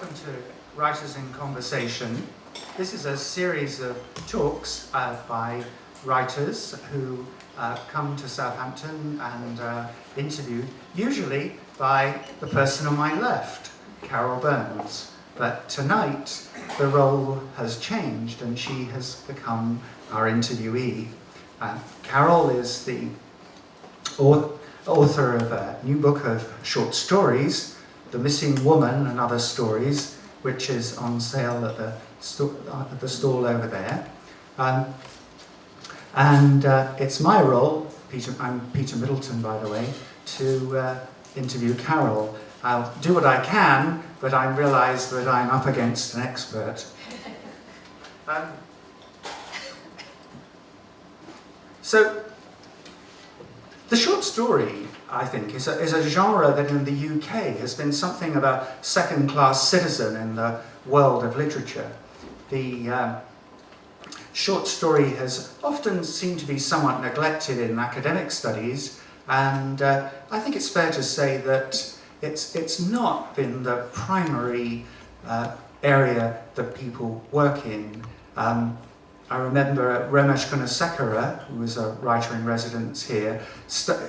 welcome to Writers in Conversation. This is a series of talks by writers who come to Southampton and interviewed, usually by the person on my left, Carole Burns. But tonight, the role has changed and she has become our interviewee. Carole is the author of a new book of short stories, The Missing Woman and Other Stories, which is on sale at the stall over there. It's my role, I'm Peter Middleton by the way, to interview Carole. I'll do what I can, but I realise that I'm up against an expert. So, the short story, I think, is a genre that in the UK has been something of a second-class citizen in the world of literature. The short story has often seemed to be somewhat neglected in academic studies, and I think it's fair to say that it's not been the primary area that people work in. I remember Ramesh Gunasekara, who was a writer in residence here,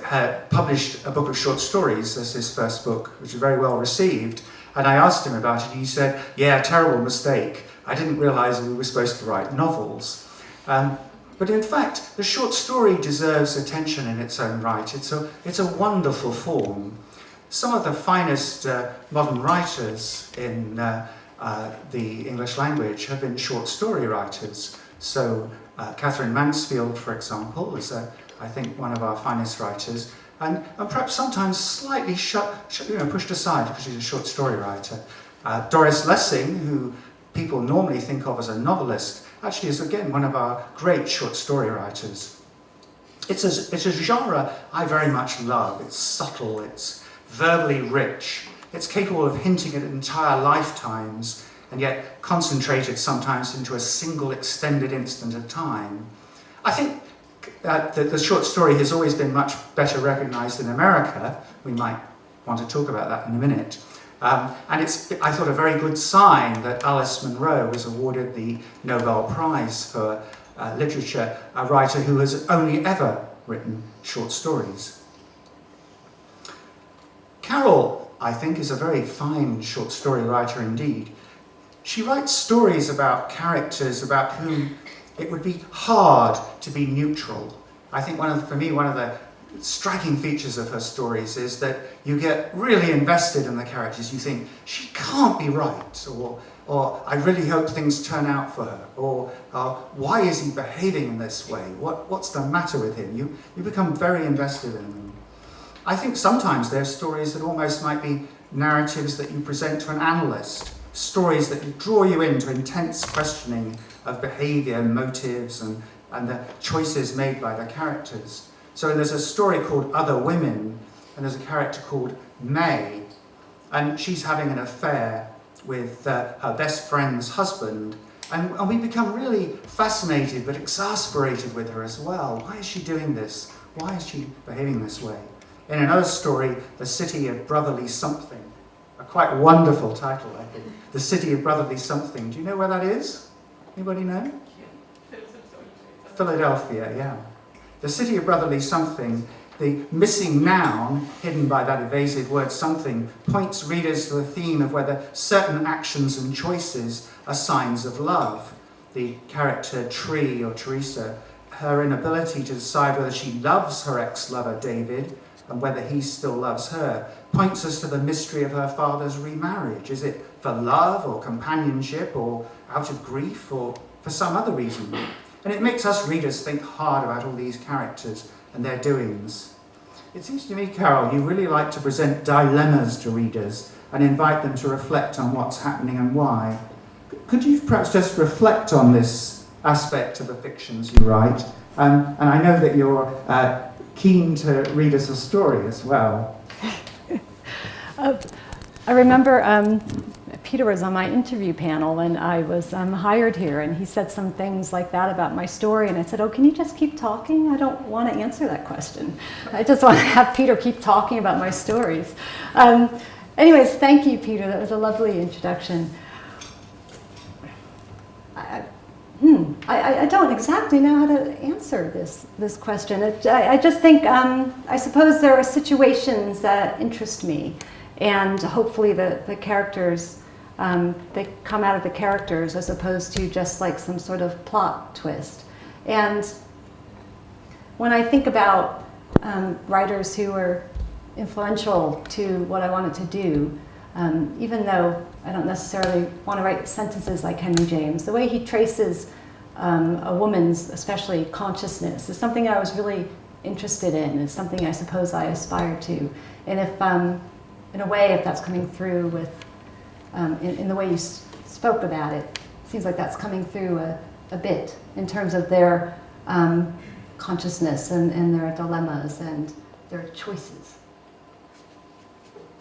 had published a book of short stories as his first book, which was very well received. And I asked him about it, and he said, yeah, terrible mistake. I didn't realise we were supposed to write novels. But in fact, the short story deserves attention in its own right. It's a wonderful form. Some of the finest modern writers in the English language have been short story writers. So Katherine Mansfield, for example, is I think one of our finest writers, and perhaps sometimes slightly pushed aside because she's a short story writer. Doris Lessing, who people normally think of as a novelist, actually is again one of our great short story writers. It's a genre I very much love. It's subtle, it's verbally rich, it's capable of hinting at entire lifetimes, and yet concentrated sometimes into a single extended instant of time. I think that the short story has always been much better recognised in America. We might want to talk about that in a minute. And it's, I thought, a very good sign that Alice Munro was awarded the Nobel Prize for literature, a writer who has only ever written short stories. Carole, I think, is a very fine short story writer indeed. She writes stories about characters about whom it would be hard to be neutral. I think for me, one of the striking features of her stories is that you get really invested in the characters. You think, she can't be right, or I really hope things turn out for her, or why is he behaving in this way? What's the matter with him? You become very invested in them. I think sometimes they're stories that almost might be narratives that you present to an analyst, stories that draw you into intense questioning of behaviour, motives, and the choices made by the characters. So there's a story called Other Women, and there's a character called May, and she's having an affair with her best friend's husband, and we become really fascinated but exasperated with her as well. Why is she doing this? Why is she behaving this way? In another story, The City of Brotherly Something, a quite wonderful title, I think. The City of Brotherly Something. Do you know where that is? Anybody know? Philadelphia, yeah. The City of Brotherly Something, the missing noun, hidden by that evasive word something, points readers to the theme of whether certain actions and choices are signs of love. The character Tree, or Teresa, her inability to decide whether she loves her ex-lover David and whether he still loves her, points us to the mystery of her father's remarriage. Is it for love or companionship or out of grief or for some other reason? And it makes us readers think hard about all these characters and their doings. It seems to me, Carole, you really like to present dilemmas to readers and invite them to reflect on what's happening and why. Could you perhaps just reflect on this aspect of the fictions you write? And I know that you're keen to read us a story as well. I remember Peter was on my interview panel and I was hired here, and he said some things like that about my story, and I said, oh, can you just keep talking? I don't want to answer that question. I just want to have Peter keep talking about my stories. Anyways, thank you, Peter. That was a lovely introduction. I don't exactly know how to answer this question. I just think, I suppose there are situations that interest me, and hopefully the characters, they come out of the characters as opposed to just like some sort of plot twist. And when I think about writers who were influential to what I wanted to do, even though I don't necessarily want to write sentences like Henry James, the way he traces a woman's, especially consciousness, is something I was really interested in. It's something I suppose I aspire to. And if, in a way, if that's coming through with, in the way you spoke about it, it seems like that's coming through a bit in terms of their consciousness and their dilemmas and their choices.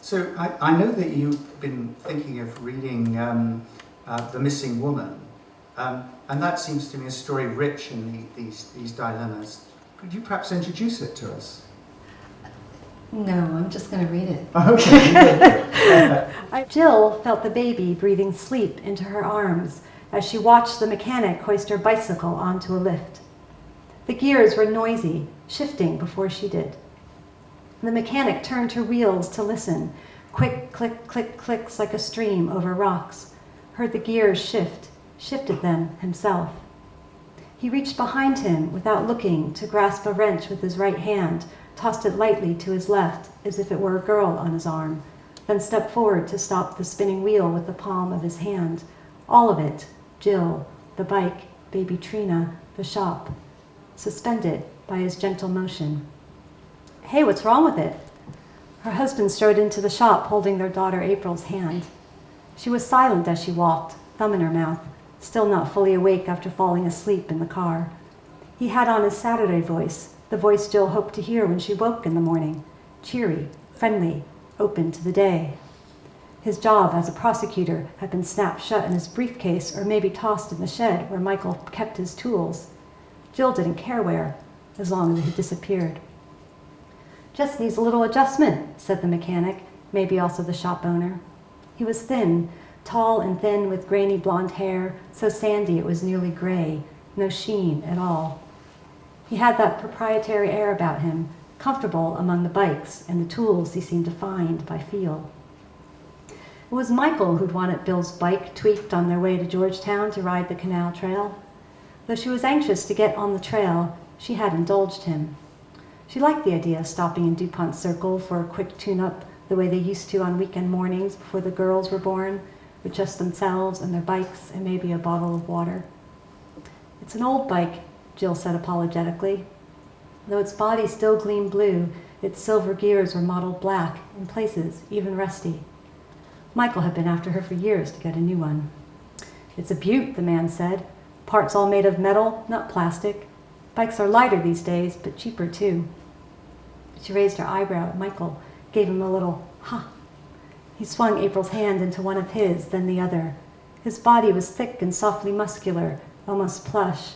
So I know that you've been thinking of reading The Missing Woman, and that seems to me a story rich in these dilemmas. Could you perhaps introduce it to us? No, I'm just going to read it. Okay. Jill felt the baby breathing sleep into her arms as she watched the mechanic hoist her bicycle onto a lift. The gears were noisy, shifting before she did. The mechanic turned her wheels to listen. Quick, click, click, clicks like a stream over rocks. Heard the gears shift, shifted them himself. He reached behind him without looking to grasp a wrench with his right hand, tossed it lightly to his left as if it were a girl on his arm, then stepped forward to stop the spinning wheel with the palm of his hand. All of it, Jill, the bike, baby Trina, the shop, suspended by his gentle motion. Hey, what's wrong with it? Her husband strode into the shop holding their daughter April's hand. She was silent as she walked, thumb in her mouth, still not fully awake after falling asleep in the car. He had on his Saturday voice, the voice Jill hoped to hear when she woke in the morning, cheery, friendly, open to the day. His job as a prosecutor had been snapped shut in his briefcase or maybe tossed in the shed where Michael kept his tools. Jill didn't care where, as long as he disappeared. Just needs a little adjustment, said the mechanic, maybe also the shop owner. He was thin, tall and thin with grainy blonde hair, so sandy it was nearly gray, no sheen at all. He had that proprietary air about him, comfortable among the bikes and the tools he seemed to find by feel. It was Michael who'd wanted Bill's bike tweaked on their way to Georgetown to ride the canal trail. Though she was anxious to get on the trail, she had indulged him. She liked the idea of stopping in DuPont Circle for a quick tune-up the way they used to on weekend mornings before the girls were born, with just themselves and their bikes and maybe a bottle of water. It's an old bike, Jill said apologetically. Though its body still gleamed blue, its silver gears were mottled black, in places even rusty. Michael had been after her for years to get a new one. It's a beaut, the man said. Parts all made of metal, not plastic. Bikes are lighter these days, but cheaper too. She raised her eyebrow at Michael, gave him a little, ha. He swung April's hand into one of his, then the other. His body was thick and softly muscular, almost plush.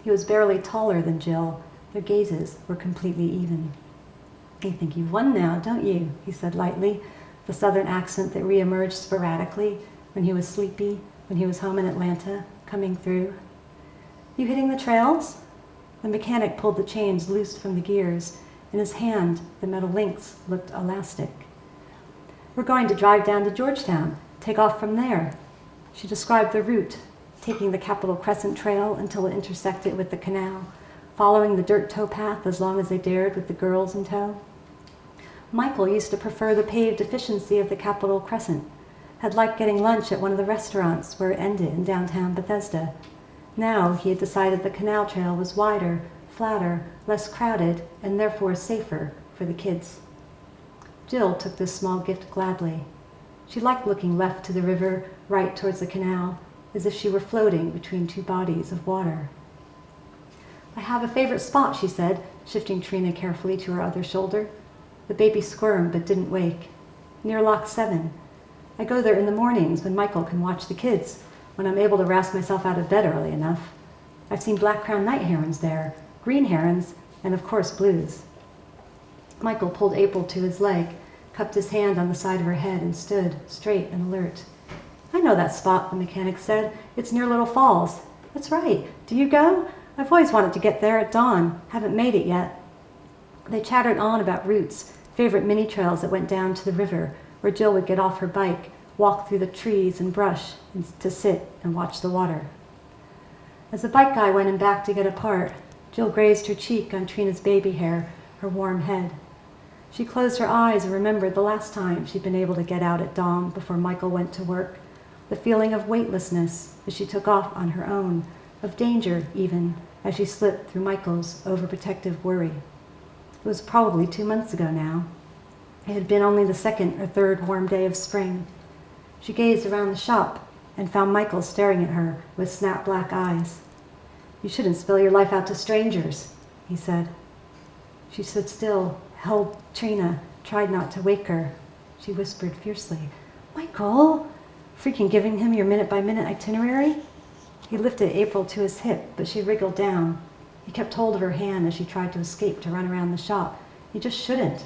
He was barely taller than Jill. Their gazes were completely even. You think you've won now, don't you? He said lightly, the southern accent that reemerged sporadically when he was sleepy, when he was home in Atlanta, coming through. You hitting the trails? The mechanic pulled the chains loose from the gears. In his hand, the metal links looked elastic. We're going to drive down to Georgetown, take off from there. She described the route, taking the Capitol Crescent Trail until it intersected with the canal, following the dirt towpath as long as they dared with the girls in tow. Michael used to prefer the paved efficiency of the Capitol Crescent, had liked getting lunch at one of the restaurants where it ended in downtown Bethesda. Now he had decided the canal trail was wider, flatter, less crowded, and therefore safer for the kids. Jill took this small gift gladly. She liked looking left to the river, right towards the canal, as if she were floating between two bodies of water. I have a favorite spot, she said, shifting Trina carefully to her other shoulder. The baby squirmed but didn't wake. Near Lock 7. I go there in the mornings when Michael can watch the kids, when I'm able to rouse myself out of bed early enough. I've seen black-crowned night herons there, green herons, and of course blues. Michael pulled April to his leg, cupped his hand on the side of her head and stood straight and alert. "I know that spot," the mechanic said. "It's near Little Falls." "That's right. Do you go?" "I've always wanted to get there at dawn. Haven't made it yet." They chattered on about routes, favorite mini trails that went down to the river, where Jill would get off her bike, walk through the trees and brush, and to sit and watch the water. As the bike guy went in back to get apart, Jill grazed her cheek on Trina's baby hair, her warm head. She closed her eyes and remembered the last time she'd been able to get out at dawn before Michael went to work, the feeling of weightlessness as she took off on her own, of danger even, as she slipped through Michael's overprotective worry. It was probably 2 months ago now. It had been only the second or third warm day of spring. She gazed around the shop and found Michael staring at her with snap black eyes. "You shouldn't spill your life out to strangers," he said. She stood still, held Trina, tried not to wake her. She whispered fiercely, "Michael!" Freaking giving him your minute-by-minute itinerary? He lifted April to his hip, but she wriggled down. He kept hold of her hand as she tried to escape to run around the shop. "You just shouldn't.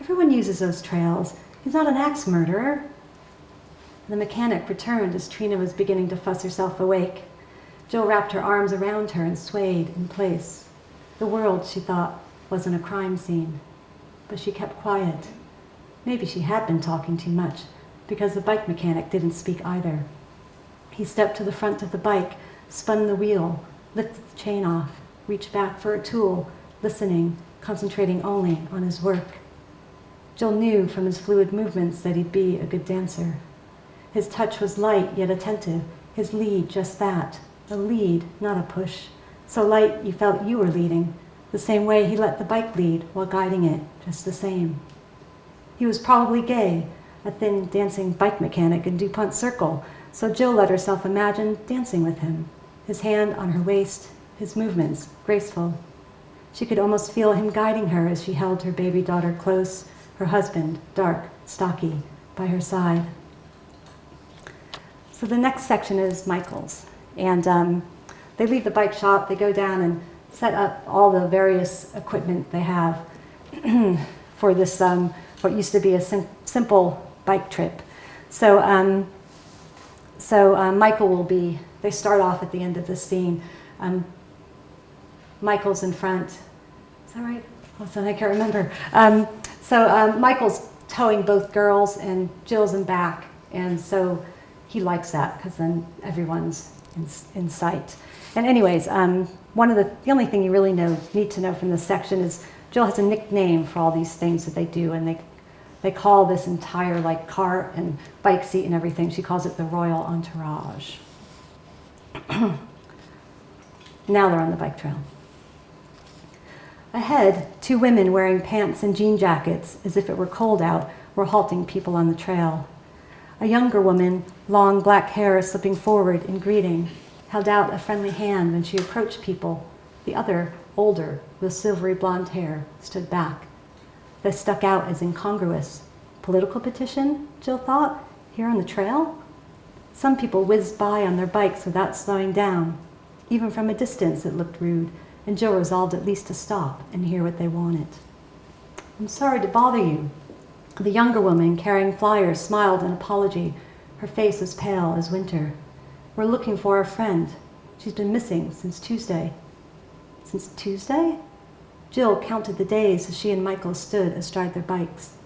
Everyone uses those trails. He's not an axe murderer." The mechanic returned as Trina was beginning to fuss herself awake. Jill wrapped her arms around her and swayed in place. The world, she thought, wasn't a crime scene. But she kept quiet. Maybe she had been talking too much, because the bike mechanic didn't speak either. He stepped to the front of the bike, spun the wheel, lifted the chain off, reached back for a tool, listening, concentrating only on his work. Jill knew from his fluid movements that he'd be a good dancer. His touch was light yet attentive, his lead just that, a lead, not a push, so light you felt you were leading, the same way he let the bike lead while guiding it, just the same. He was probably gay, a thin dancing bike mechanic in DuPont Circle, so Jill let herself imagine dancing with him, his hand on her waist, his movements graceful. She could almost feel him guiding her as she held her baby daughter close, her husband, dark, stocky, by her side. So the next section is Michael's. And they leave the bike shop, they go down and set up all the various equipment they have for this, what used to be a simple bike trip. So, Michael will be, they start off at the end of this scene. Michael's in front. Is that right? I can't remember. Michael's towing both girls and Jill's in back. And so he likes that because then everyone's in sight. And anyways, the only thing you really need to know from this section is Jill has a nickname for all these things that they do, and they call this entire car and bike seat and everything, she calls it the Royal Entourage. Now they're on the bike trail. Ahead, 2 women wearing pants and jean jackets, as if it were cold out, were halting people on the trail. A younger woman, long black hair slipping forward in greeting, held out a friendly hand when she approached people. The other, older, with silvery blonde hair, stood back. They stuck out as incongruous. Political petition, Jill thought, here on the trail? Some people whizzed by on their bikes without slowing down. Even from a distance it looked rude, and Jill resolved at least to stop and hear what they wanted. "I'm sorry to bother you." The younger woman, carrying flyers, smiled in apology. Her face was pale as winter. "We're looking for a friend. She's been missing since Tuesday." "Since Tuesday?" Jill counted the days as she and Michael stood astride their bikes.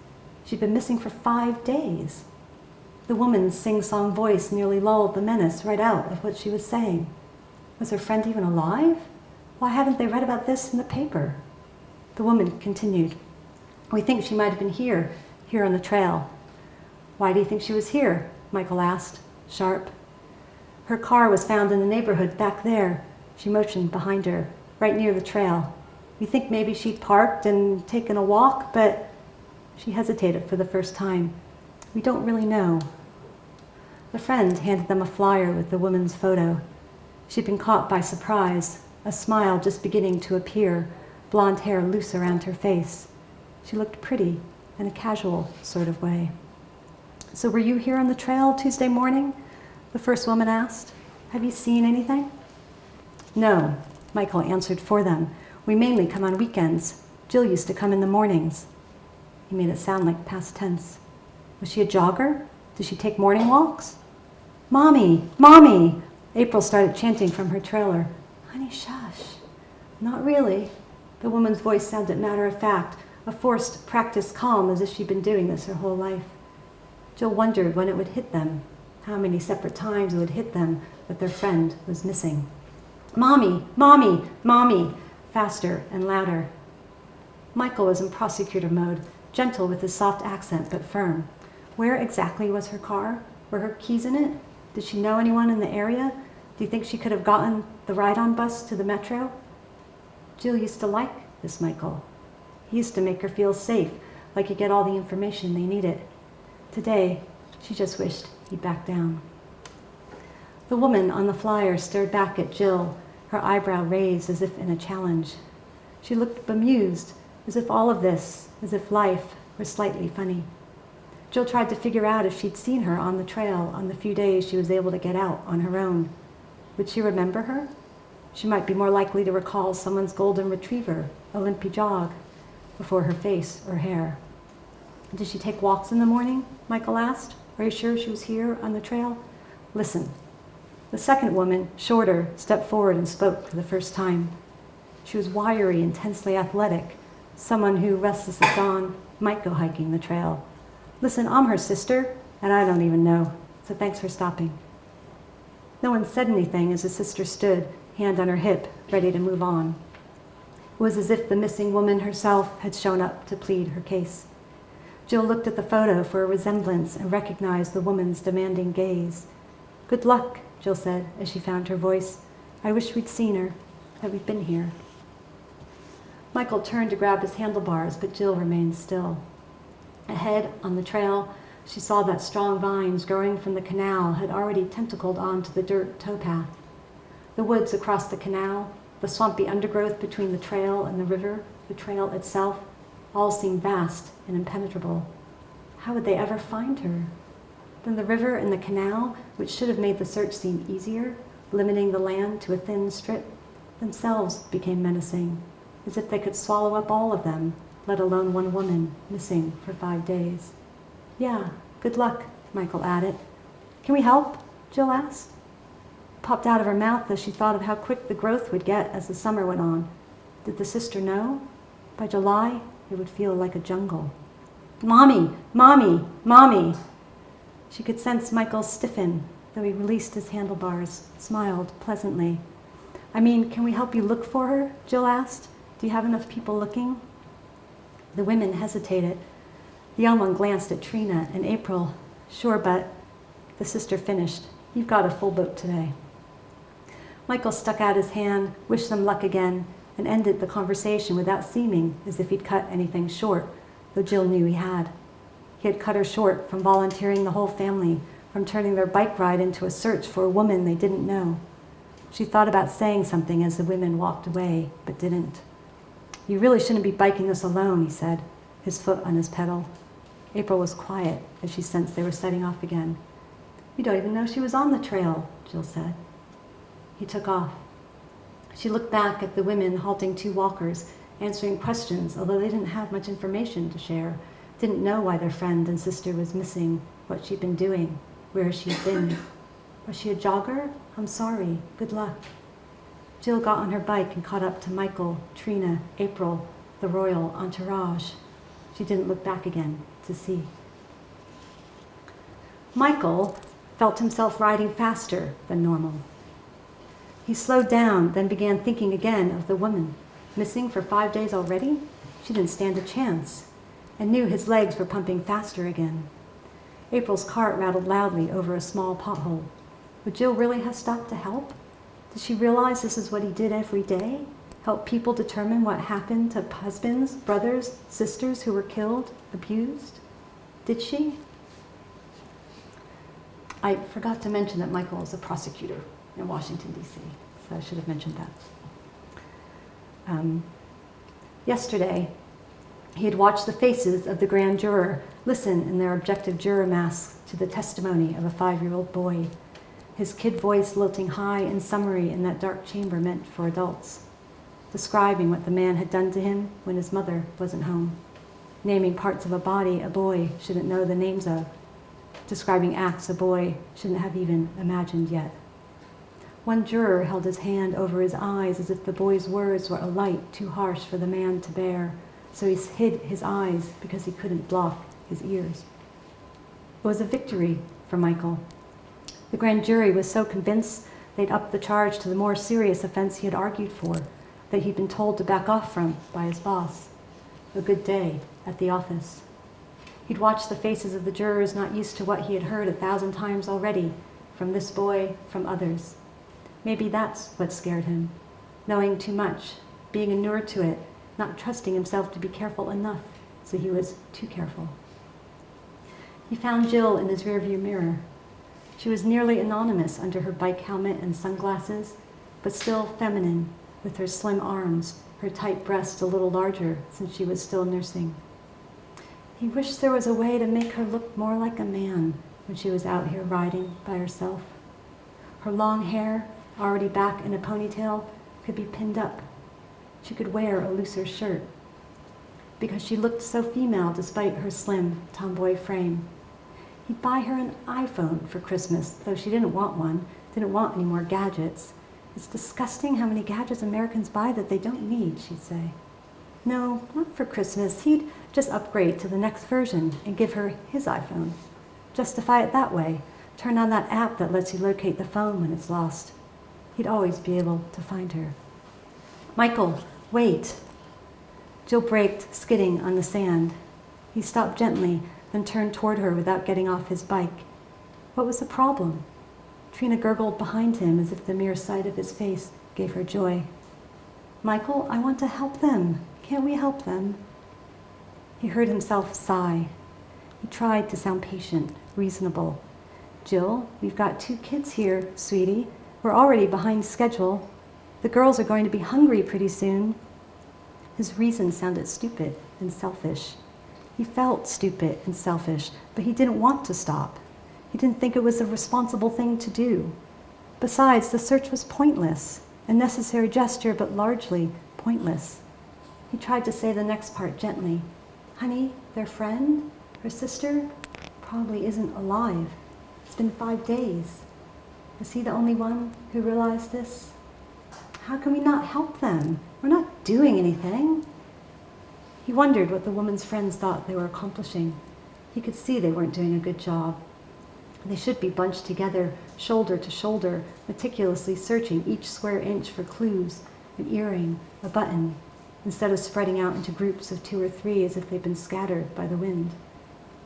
She'd been missing for 5 days. The woman's sing-song voice nearly lulled the menace right out of what she was saying. Was her friend even alive? Why hadn't they read about this in the paper? The woman continued. "We think she might have been here on the trail." "Why do you think she was here?" Michael asked, sharp. "Her car was found in the neighborhood back there." She motioned behind her, right near the trail. "We think maybe she'd parked and taken a walk, but..." She hesitated for the first time. "We don't really know." The friend handed them a flyer with the woman's photo. She'd been caught by surprise, a smile just beginning to appear, blonde hair loose around her face. She looked pretty, in a casual sort of way. "So were you here on the trail Tuesday morning?" the first woman asked. "Have you seen anything?" "No," Michael answered for them. "We mainly come on weekends. Jill used to come in the mornings." He made it sound like past tense. Was she a jogger? Did she take morning walks? Mommy! Mommy! April started chanting from her trailer. Honey, shush. Not really. The woman's voice sounded matter of fact, a forced, practiced calm as if she'd been doing this her whole life. Jill wondered when it would hit them, how many separate times it would hit them that their friend was missing. Mommy! Mommy! Mommy! Faster and louder. Michael was in prosecutor mode, gentle with his soft accent but firm. Where exactly was her car? Were her keys in it? Did she know anyone in the area? Do you think she could have gotten the ride-on bus to the metro? Jill used to like this Michael. He used to make her feel safe, like he'd get all the information they needed. Today, she just wished he'd back down. The woman on the flyer stared back at Jill, her eyebrow raised as if in a challenge. She looked bemused, as if all of this, as if life, were slightly funny. Jill tried to figure out if she'd seen her on the trail on the few days she was able to get out on her own. Would she remember her? She might be more likely to recall someone's golden retriever, a limpy jog, before her face or hair. Did she take walks in the morning? Michael asked. Are you sure she was here on the trail? Listen. The second woman, shorter, stepped forward and spoke for the first time. She was wiry, intensely athletic, someone who, restless at dawn, might go hiking the trail. Listen, I'm her sister, and I don't even know, so thanks for stopping. No one said anything as the sister stood, hand on her hip, ready to move on. It was as if the missing woman herself had shown up to plead her case. Jill looked at the photo for a resemblance and recognized the woman's demanding gaze. Good luck, Jill said as she found her voice. I wish we'd seen her, that we'd been here. Michael turned to grab his handlebars, but Jill remained still. Ahead, on the trail, she saw that strong vines growing from the canal had already tentacled onto the dirt towpath. The woods across the canal, the swampy undergrowth between the trail and the river, the trail itself, all seemed vast and impenetrable. How would they ever find her? Then the river and the canal, which should have made the search seem easier, limiting the land to a thin strip, themselves became menacing, as if they could swallow up all of them, let alone one woman missing for 5 days. Yeah, good luck, Michael added. Can we help? Jill asked. Popped out of her mouth as she thought of how quick the growth would get as the summer went on. Did the sister know? By July, it would feel like a jungle. Mommy! Mommy! Mommy! She could sense Michael stiffen, though he released his handlebars, smiled pleasantly. I mean, can we help you look for her? Jill asked. Do you have enough people looking? The women hesitated. The young one glanced at Trina and April. Sure, but... The sister finished. You've got a full boat today. Michael stuck out his hand, wished them luck again, and ended the conversation without seeming as if he'd cut anything short, though Jill knew he had. He had cut her short from volunteering the whole family, from turning their bike ride into a search for a woman they didn't know. She thought about saying something as the women walked away, but didn't. You really shouldn't be biking this alone, he said, his foot on his pedal. April was quiet as she sensed they were setting off again. You don't even know she was on the trail, Jill said. He took off. She looked back at the women halting 2 walkers, answering questions, although they didn't have much information to share, didn't know why their friend and sister was missing, what she'd been doing, where she had been. Was she a jogger? I'm sorry. Good luck. Jill got on her bike and caught up to Michael, Trina, April, the royal entourage. She didn't look back again to see. Michael felt himself riding faster than normal. He slowed down, then began thinking again of the woman. Missing for 5 days already? She didn't stand a chance, and knew his legs were pumping faster again. April's cart rattled loudly over a small pothole. Would Jill really have stopped to help? Did she realize this is what he did every day? Help people determine what happened to husbands, brothers, sisters who were killed, abused? Did she? I forgot to mention that Michael is a prosecutor in Washington, D.C., so I should have mentioned that. Yesterday, he had watched the faces of the grand juror listen in their objective juror masks to the testimony of a 5-year-old boy, his kid voice lilting high and summary in that dark chamber meant for adults, describing what the man had done to him when his mother wasn't home. naming parts of a body a boy shouldn't know the names of, describing acts a boy shouldn't have even imagined yet. One juror held his hand over his eyes as if the boy's words were a light too harsh for the man to bear, so he hid his eyes because he couldn't block his ears. It was a victory for Michael. The grand jury was so convinced they'd upped the charge to the more serious offense he had argued for, that he'd been told to back off from by his boss. A good day at the office. He'd watched the faces of the jurors, not used to what he had heard 1,000 times already, from this boy, from others. Maybe that's what scared him, knowing too much, being inured to it, not trusting himself to be careful enough, so he was too careful. He found Jill in his rearview mirror. She was nearly anonymous under her bike helmet and sunglasses, but still feminine, with her slim arms, her tight breasts a little larger since she was still nursing. He wished there was a way to make her look more like a man when she was out here riding by herself. Her long hair, already back in a ponytail, could be pinned up. She could wear a looser shirt. Because she looked so female despite her slim, tomboy frame. He'd buy her an iPhone for Christmas, though she didn't want one, didn't want any more gadgets. It's disgusting how many gadgets Americans buy that they don't need, she'd say. No, not for Christmas. He'd just upgrade to the next version and give her his iPhone. Justify it that way. Turn on that app that lets you locate the phone when it's lost. He'd always be able to find her. Michael, wait. Jill braked, skidding on the sand. He stopped gently, then turned toward her without getting off his bike. What was the problem? Trina gurgled behind him as if the mere sight of his face gave her joy. Michael, I want to help them. Can't we help them? He heard himself sigh. He tried to sound patient, reasonable. Jill, we've got 2 kids here, sweetie. We're already behind schedule. The girls are going to be hungry pretty soon. His reason sounded stupid and selfish. He felt stupid and selfish, but he didn't want to stop. He didn't think it was a responsible thing to do. Besides, the search was pointless, a necessary gesture, but largely pointless. He tried to say the next part gently. Honey, their friend, her sister, probably isn't alive. It's been 5 days. Is he the only one who realized this? How can we not help them? We're not doing anything. He wondered what the woman's friends thought they were accomplishing. He could see they weren't doing a good job. They should be bunched together, shoulder to shoulder, meticulously searching each square inch for clues, an earring, a button, instead of spreading out into groups of 2 or 3 as if they'd been scattered by the wind.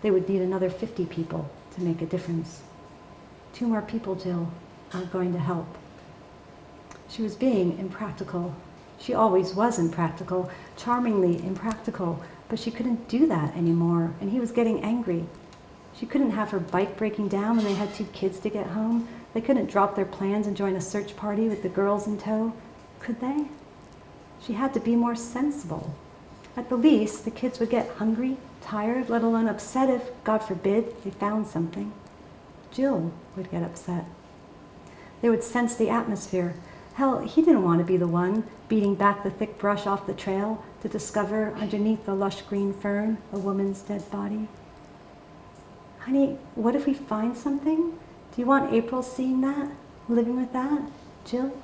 They would need another 50 people to make a difference. 2 more people, Jill, aren't going to help. She was being impractical. She always was impractical, charmingly impractical, but she couldn't do that anymore, and he was getting angry. She couldn't have her bike breaking down when they had 2 kids to get home. They couldn't drop their plans and join a search party with the girls in tow. Could they? She had to be more sensible. At the least, the kids would get hungry, tired, let alone upset if, God forbid, they found something. Jill would get upset. They would sense the atmosphere. Hell, he didn't want to be the one beating back the thick brush off the trail to discover underneath the lush green fern a woman's dead body. Honey, what if we find something? Do you want April seeing that? Living with that? Jill?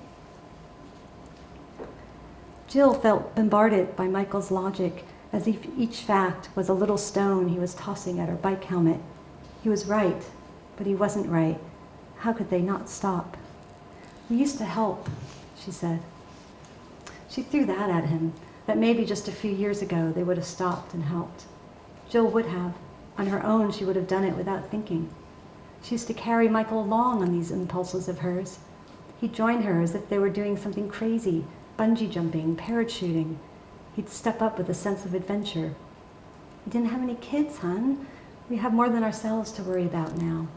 Jill felt bombarded by Michael's logic, as if each fact was a little stone he was tossing at her bike helmet. He was right, but he wasn't right. How could they not stop? We used to help, she said. She threw that at him, that maybe just a few years ago they would have stopped and helped. Jill would have. On her own, she would have done it without thinking. She used to carry Michael along on these impulses of hers. He'd join her as if they were doing something crazy, bungee jumping, parachuting. He'd step up with a sense of adventure. We didn't have any kids, hon. We have more than ourselves to worry about now.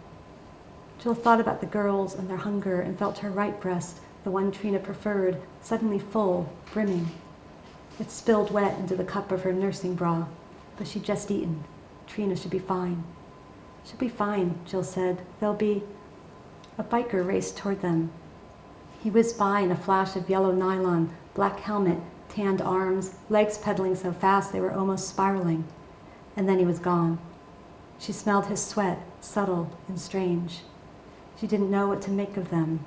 Jill thought about the girls and their hunger and felt her right breast, the one Trina preferred, suddenly full, brimming. It spilled wet into the cup of her nursing bra, but she'd just eaten. Trina should be fine. She'll be fine, Jill said. They'll be... A biker raced toward them. He whizzed by in a flash of yellow nylon, black helmet, tanned arms, legs pedaling so fast they were almost spiraling. and then he was gone. She smelled his sweat, subtle and strange. She didn't know what to make of them.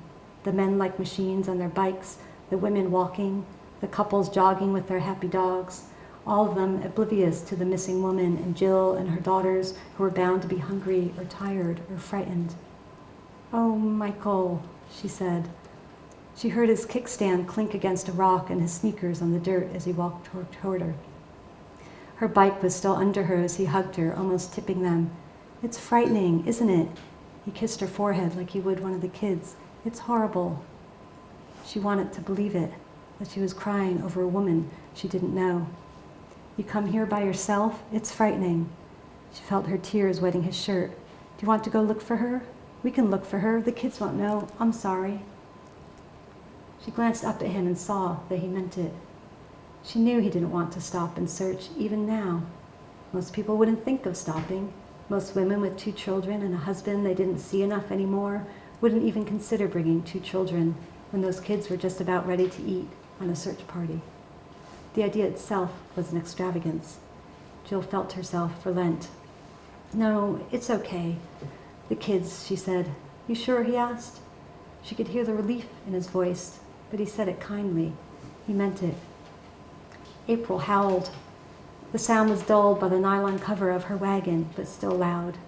The men like machines on their bikes, the women walking, the couples jogging with their happy dogs, all of them oblivious to the missing woman and Jill and her daughters who were bound to be hungry or tired or frightened. "Oh, Michael," she said. She heard his kickstand clink against a rock and his sneakers on the dirt as he walked toward her. Her bike was still under her as he hugged her, almost tipping them. "It's frightening, isn't it?" He kissed her forehead like he would one of the kids. "It's horrible." She wanted to believe it, that she was crying over a woman she didn't know. "You come here by yourself? It's frightening." She felt her tears wetting his shirt. "Do you want to go look for her? We can look for her. The kids won't know. I'm sorry." She glanced up at him and saw that he meant it. She knew he didn't want to stop and search, even now. Most people wouldn't think of stopping. Most women with 2 children and a husband they didn't see enough anymore wouldn't even consider bringing 2 children when those kids were just about ready to eat on a search party. The idea itself was an extravagance. Jill felt herself relent. "No, it's okay. The kids," she said. "You sure?" he asked. She could hear the relief in his voice, but he said it kindly. He meant it. April howled. The sound was dulled by the nylon cover of her wagon, but still loud.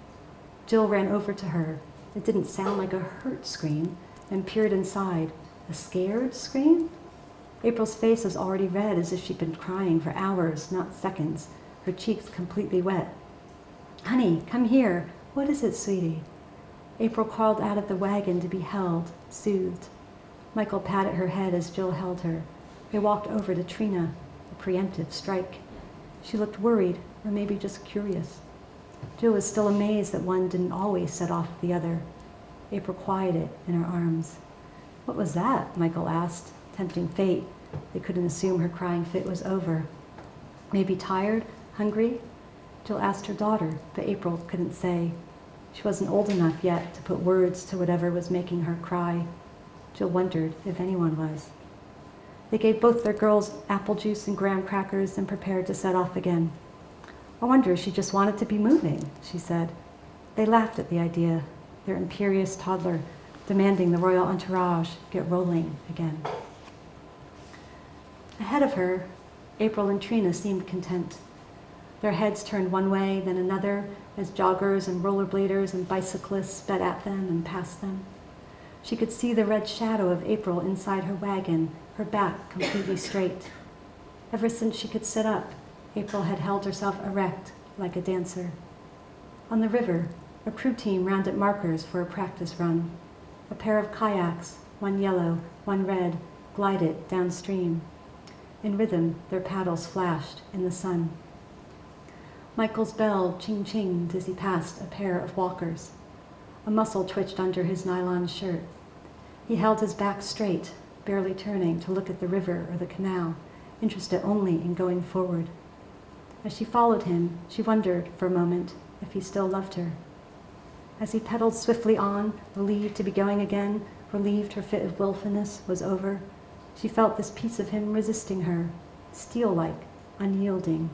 Jill ran over to her. It didn't sound like a hurt scream, and peered inside. A scared scream? April's face was already red, as if she'd been crying for hours, not seconds, her cheeks completely wet. "Honey, come here. What is it, sweetie?" April crawled out of the wagon to be held, soothed. Michael patted her head as Jill held her. They walked over to Trina, a preemptive strike. She looked worried, or maybe just curious. Jill was still amazed that one didn't always set off the other. April quieted in her arms. "What was that?" Michael asked, tempting fate. They couldn't assume her crying fit was over. "Maybe tired? Hungry?" Jill asked her daughter, but April couldn't say. She wasn't old enough yet to put words to whatever was making her cry. Jill wondered if anyone was. They gave both their girls apple juice and graham crackers and prepared to set off again. "I wonder if she just wanted to be moving," she said. They laughed at the idea, their imperious toddler demanding the royal entourage get rolling again. Ahead of her, April and Trina seemed content. Their heads turned one way, then another, as joggers and rollerbladers and bicyclists sped at them and past them. She could see the red shadow of April inside her wagon, her back completely straight. Ever since she could sit up, April had held herself erect like a dancer. On the river, a crew team rounded markers for a practice run. A pair of kayaks, one yellow, one red, glided downstream. In rhythm, their paddles flashed in the sun. Michael's bell ching-chinged as he passed a pair of walkers. A muscle twitched under his nylon shirt. He held his back straight, barely turning to look at the river or the canal, interested only in going forward. As she followed him, she wondered for a moment if he still loved her. As he pedaled swiftly on, relieved to be going again, relieved her fit of willfulness was over, she felt this piece of him resisting her, steel-like, unyielding.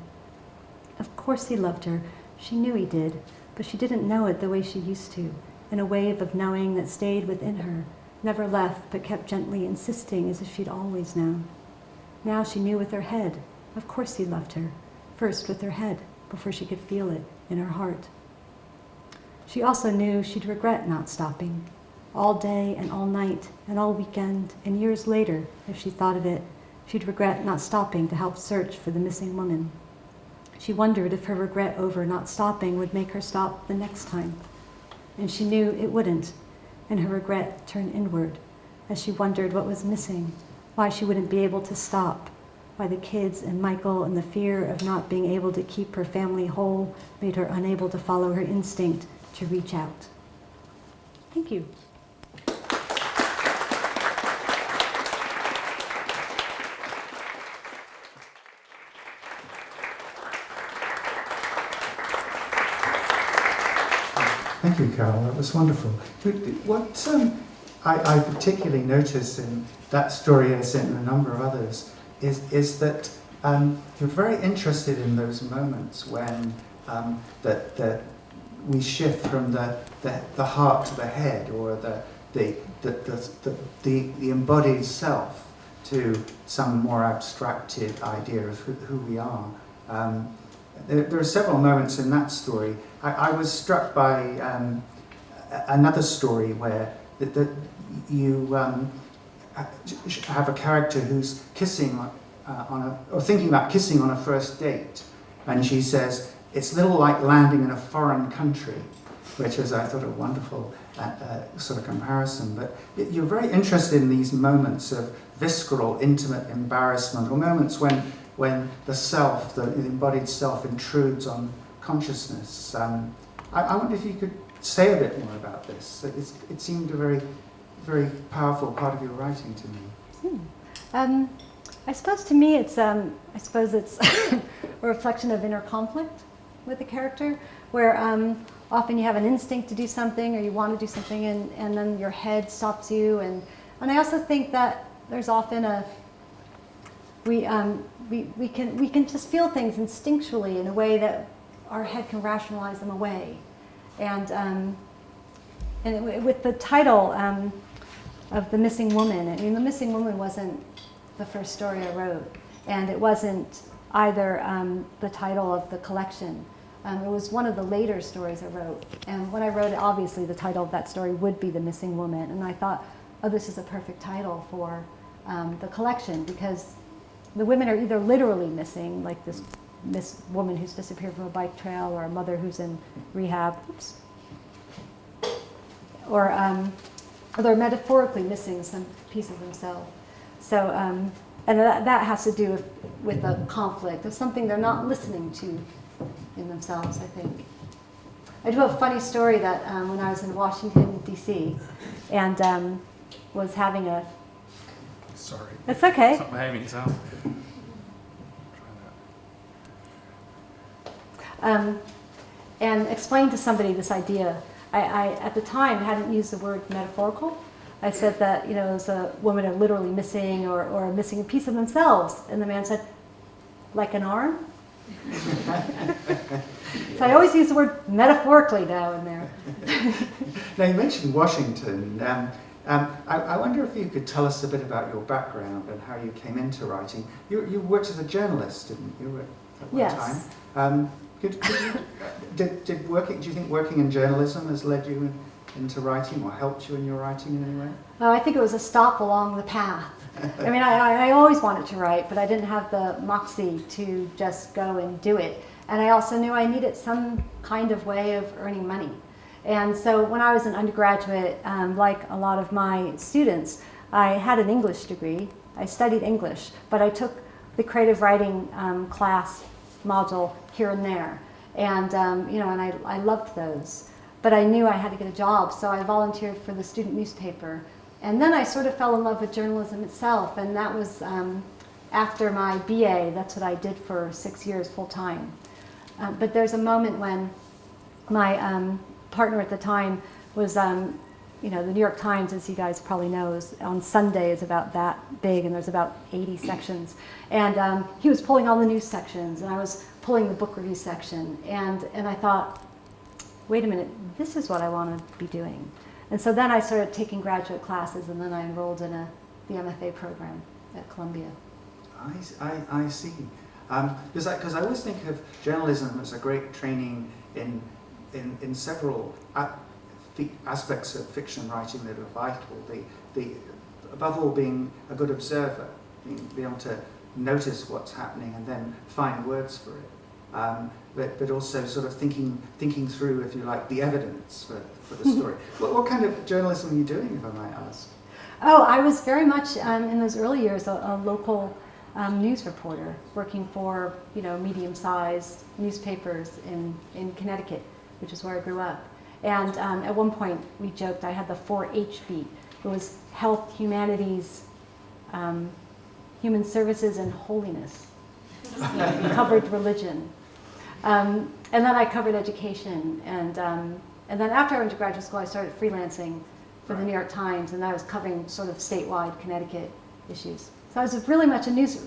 Of course he loved her. She knew he did, but she didn't know it the way she used to, in a wave of knowing that stayed within her, never left but kept gently insisting as if she'd always known. Now she knew with her head. Of course he loved her, first with her head, before she could feel it in her heart. She also knew she'd regret not stopping. All day and all night and all weekend and years later, if she thought of it, she'd regret not stopping to help search for the missing woman. She wondered if her regret over not stopping would make her stop the next time. And she knew it wouldn't, and her regret turned inward as she wondered what was missing, why she wouldn't be able to stop, why the kids and Michael and the fear of not being able to keep her family whole made her unable to follow her instinct to reach out. Thank you. Thank you, Carole. That was wonderful. What I particularly noticed in that story, as in a number of others, is that you're very interested in those moments when that we shift from the heart to the head, or the embodied self to some more abstracted idea of who we are. There are several moments in that story. I was struck by another story where you have a character who's kissing or thinking about kissing on a first date, and she says, "It's little like landing in a foreign country," which is, I thought, a wonderful sort of comparison. But you're very interested in these moments of visceral, intimate embarrassment, or moments when the self, the embodied self, intrudes on consciousness. I wonder if you could say a bit more about this. It seemed a very, very powerful part of your writing to me. I suppose to me it's a reflection of inner conflict with the character, where often you have an instinct to do something, or you want to do something, and then your head stops you. And I also think that there's often we can just feel things instinctually in a way that our head can rationalize them away. And with the title of The Missing Woman, I mean, The Missing Woman wasn't the first story I wrote, and it wasn't either the title of the collection. It was one of the later stories I wrote, and when I wrote it, obviously the title of that story would be The Missing Woman, and I thought, oh, this is a perfect title for the collection, because the women are either literally missing, like this woman who's disappeared from a bike trail, or a mother who's in rehab, or they're metaphorically missing some piece of themselves. So, and that has to do with a conflict of something they're not listening to in themselves, I think. I do have a funny story that when I was in Washington, D.C., and was having a... Sorry. It's okay. Stop behaving yourself. And explained to somebody this idea. I at the time hadn't used the word metaphorical. I said that, as a woman are literally missing or missing a piece of themselves. And the man said, like an arm? So I always use the word metaphorically now and there. Now, you mentioned Washington. I wonder if you could tell us a bit about your background and how you came into writing. You worked as a journalist, didn't you, at one Yes. time? Do you think working in journalism has led you into writing, or helped you in your writing in any way? Oh, I think it was a stop along the path. I mean, I always wanted to write, but I didn't have the moxie to just go and do it. And I also knew I needed some kind of way of earning money. And so when I was an undergraduate, like a lot of my students, I had an English degree. I studied English, but I took the creative writing class module here and there. And, and I loved those. But I knew I had to get a job, so I volunteered for the student newspaper. And then I sort of fell in love with journalism itself, and that was after my BA. That's what I did for 6 years full time. But there's a moment when my partner at the time was, the New York Times, as you guys probably know, on Sunday is about that big, and there's about 80 sections. And he was pulling all the news sections, and I was pulling the book review section. And I thought, wait a minute, this is what I want to be doing. And so then I started taking graduate classes, and then I enrolled in the MFA program at Columbia. I see. Because I always think of journalism as a great training in several aspects of fiction writing that are vital. Above all, being a good observer, being able to notice what's happening and then find words for it. But also sort of thinking through, if you like, the evidence for the story. What kind of journalism are you doing, if I might ask? Oh, I was very much, in those early years, a local news reporter, working for, medium-sized newspapers in Connecticut, which is where I grew up. And at one point, we joked I had the 4-H beat. It was health, humanities, human services, and holiness. Covered religion. And then I covered education. And then after I went to graduate school, I started freelancing for the New York Times, and I was covering sort of statewide Connecticut issues. So I was very much a news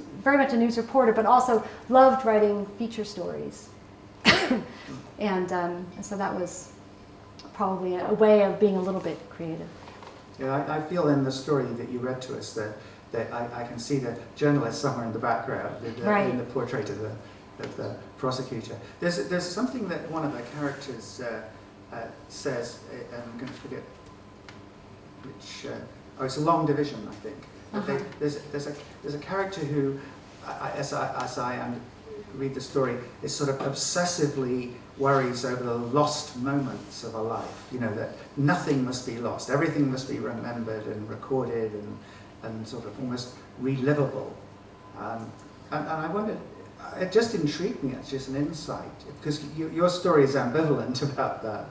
reporter, but also loved writing feature stories. And so that was probably a way of being a little bit creative. Yeah, I feel in the story that you read to us that I can see the journalist somewhere in the background in the portrait of the prosecutor. There's something that one of the characters says, and I'm going to forget which. It's a long division, I think. There's a character who, as I read the story, is sort of obsessively worries over the lost moments of a life. You know, that nothing must be lost, everything must be remembered and recorded and sort of almost relivable. And I wondered, it just intrigued me as just an insight, because your story is ambivalent about that,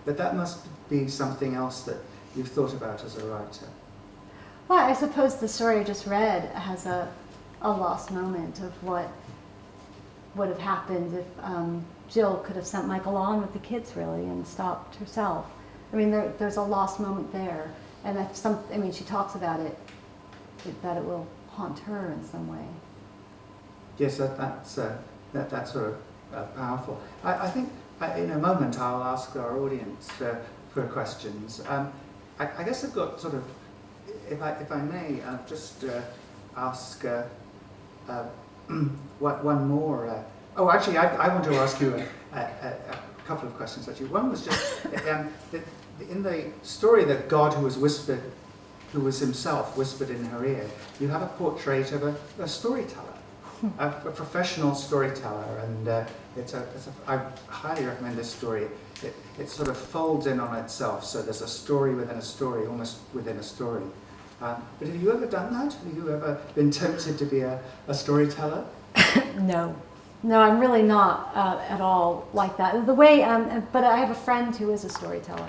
but that must be something else that you've thought about as a writer. Well, I suppose the story I just read has a lost moment of what would have happened if Jill could have sent Michael on with the kids, really, and stopped herself. I mean, there's a lost moment there, and that's she talks about it, that it will haunt her in some way. Yes, that's sort of powerful. I think in a moment I'll ask our audience for questions. I guess I've got sort of, if I may, just ask one more. Actually, I want to ask you a couple of questions. Actually, one was just in the story that God, who was himself whispered in her ear, you have a portrait of a storyteller, a professional storyteller, and I highly recommend this story. It sort of folds in on itself, so there's a story within a story, almost within a story. But have you ever done that? Have you ever been tempted to be a storyteller? No, I'm really not at all like that. The way, but I have a friend who is a storyteller,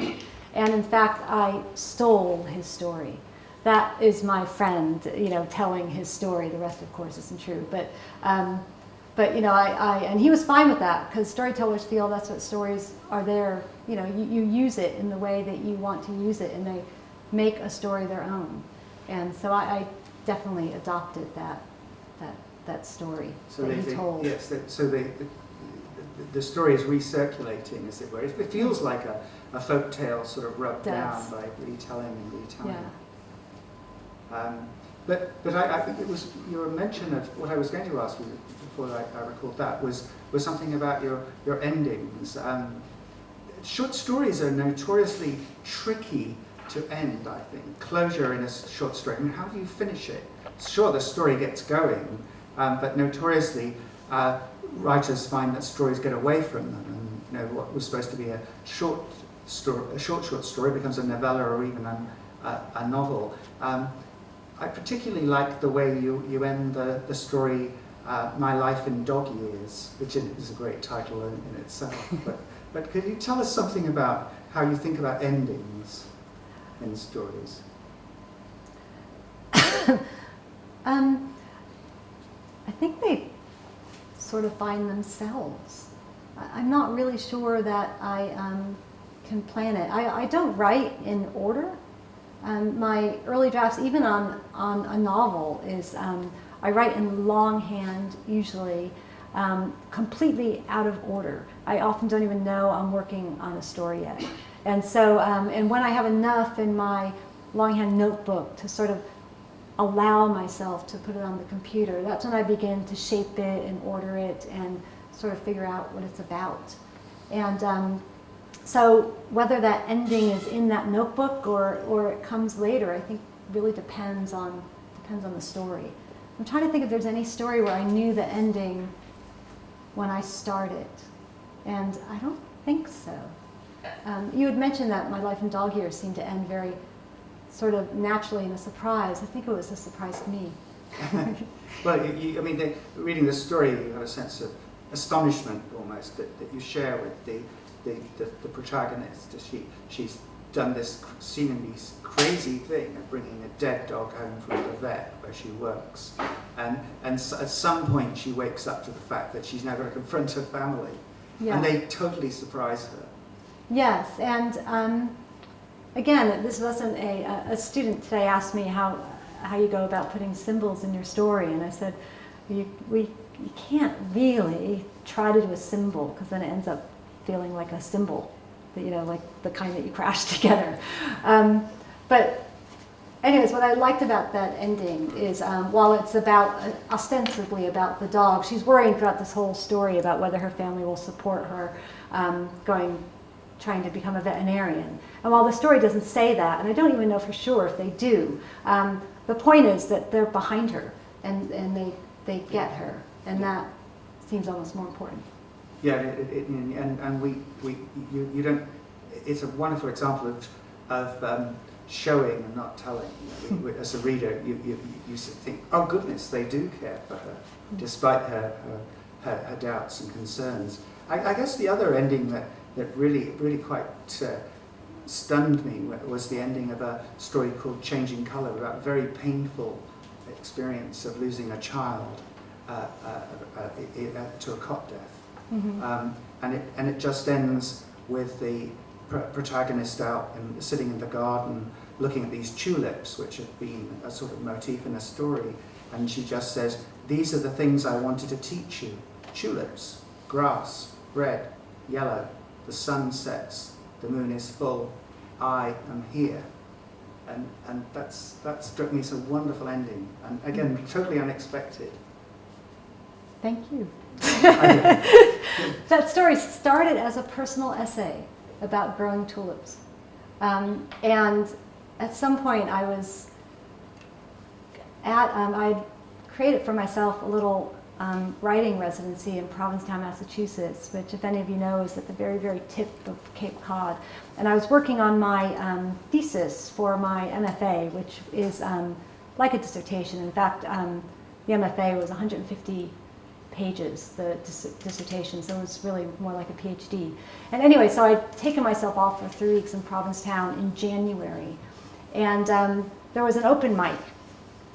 and in fact, I stole his story. That is my friend, telling his story. The rest, of course, isn't true. But and he was fine with that, because storytellers feel that's what stories are there. You use it in the way that you want to use it, and they make a story their own. And so I definitely adopted that story that he told. Yes, so the story is recirculating, as it were. It feels like a folk tale sort of rubbed down by retelling and retelling. Yeah. But I think it was your mention of what I was going to ask you before I recalled that was something about your endings. Short stories are notoriously tricky to end, I think. Closure in a short story. I mean, how do you finish it? Sure, the story gets going, but notoriously, writers find that stories get away from them, and what was supposed to be a short story becomes a novella or even a novel. I particularly like the way you end the story, My Life in Dog Years, which is a great title in itself. But could you tell us something about how you think about endings in stories? I think they sort of find themselves. I'm not really sure that I can plan it. I don't write in order. My early drafts, even on a novel, is I write in longhand, usually, completely out of order. I often don't even know I'm working on a story yet. And so, and when I have enough in my longhand notebook to sort of allow myself to put it on the computer, that's when I begin to shape it and order it and sort of figure out what it's about. And so whether that ending is in that notebook or it comes later, I think really depends on the story. I'm trying to think if there's any story where I knew the ending when I started, and I don't think so. You had mentioned that My Life in Dog Years seemed to end very sort of naturally in a surprise. I think it was a surprise to me. Well, reading the story, you have a sense of astonishment almost that you share with the protagonist. She's done this seemingly crazy thing of bringing a dead dog home from the vet where she works, and at some point she wakes up to the fact that she's now going to confront her family, and they totally surprise her. Yes, and again, this wasn't a student today asked me how you go about putting symbols in your story, and I said we you can't really try to do a symbol because then it ends up feeling like a symbol, like the kind that you crash together. But anyways, what I liked about that ending is while it's ostensibly about the dog, she's worrying throughout this whole story about whether her family will support her trying to become a veterinarian. And while the story doesn't say that, and I don't even know for sure if they do, the point is that they're behind her and they get her, and that seems almost more important. Yeah, and you don't. It's a wonderful example of showing and not telling. As a reader, you think, oh goodness, they do care for her, despite her doubts and concerns. I guess the other ending that really quite stunned me was the ending of a story called Changing Colour, about a very painful experience of losing a child to a cot death. Mm-hmm. And it just ends with the protagonist out sitting in the garden looking at these tulips, which have been a sort of motif in a story, and she just says, "These are the things I wanted to teach you. Tulips, grass, red, yellow, the sun sets, the moon is full, I am here." And that struck me as a wonderful ending, and again, totally unexpected. Thank you. That story started as a personal essay about growing tulips. And at some point I was I created for myself a little writing residency in Provincetown, Massachusetts, which, if any of you know, is at the very, very tip of Cape Cod. And I was working on my thesis for my MFA, which is like a dissertation. In fact, the MFA was 150 pages, the dissertation, so it was really more like a PhD. And anyway, so I'd taken myself off for 3 weeks in Provincetown in January, and there was an open mic,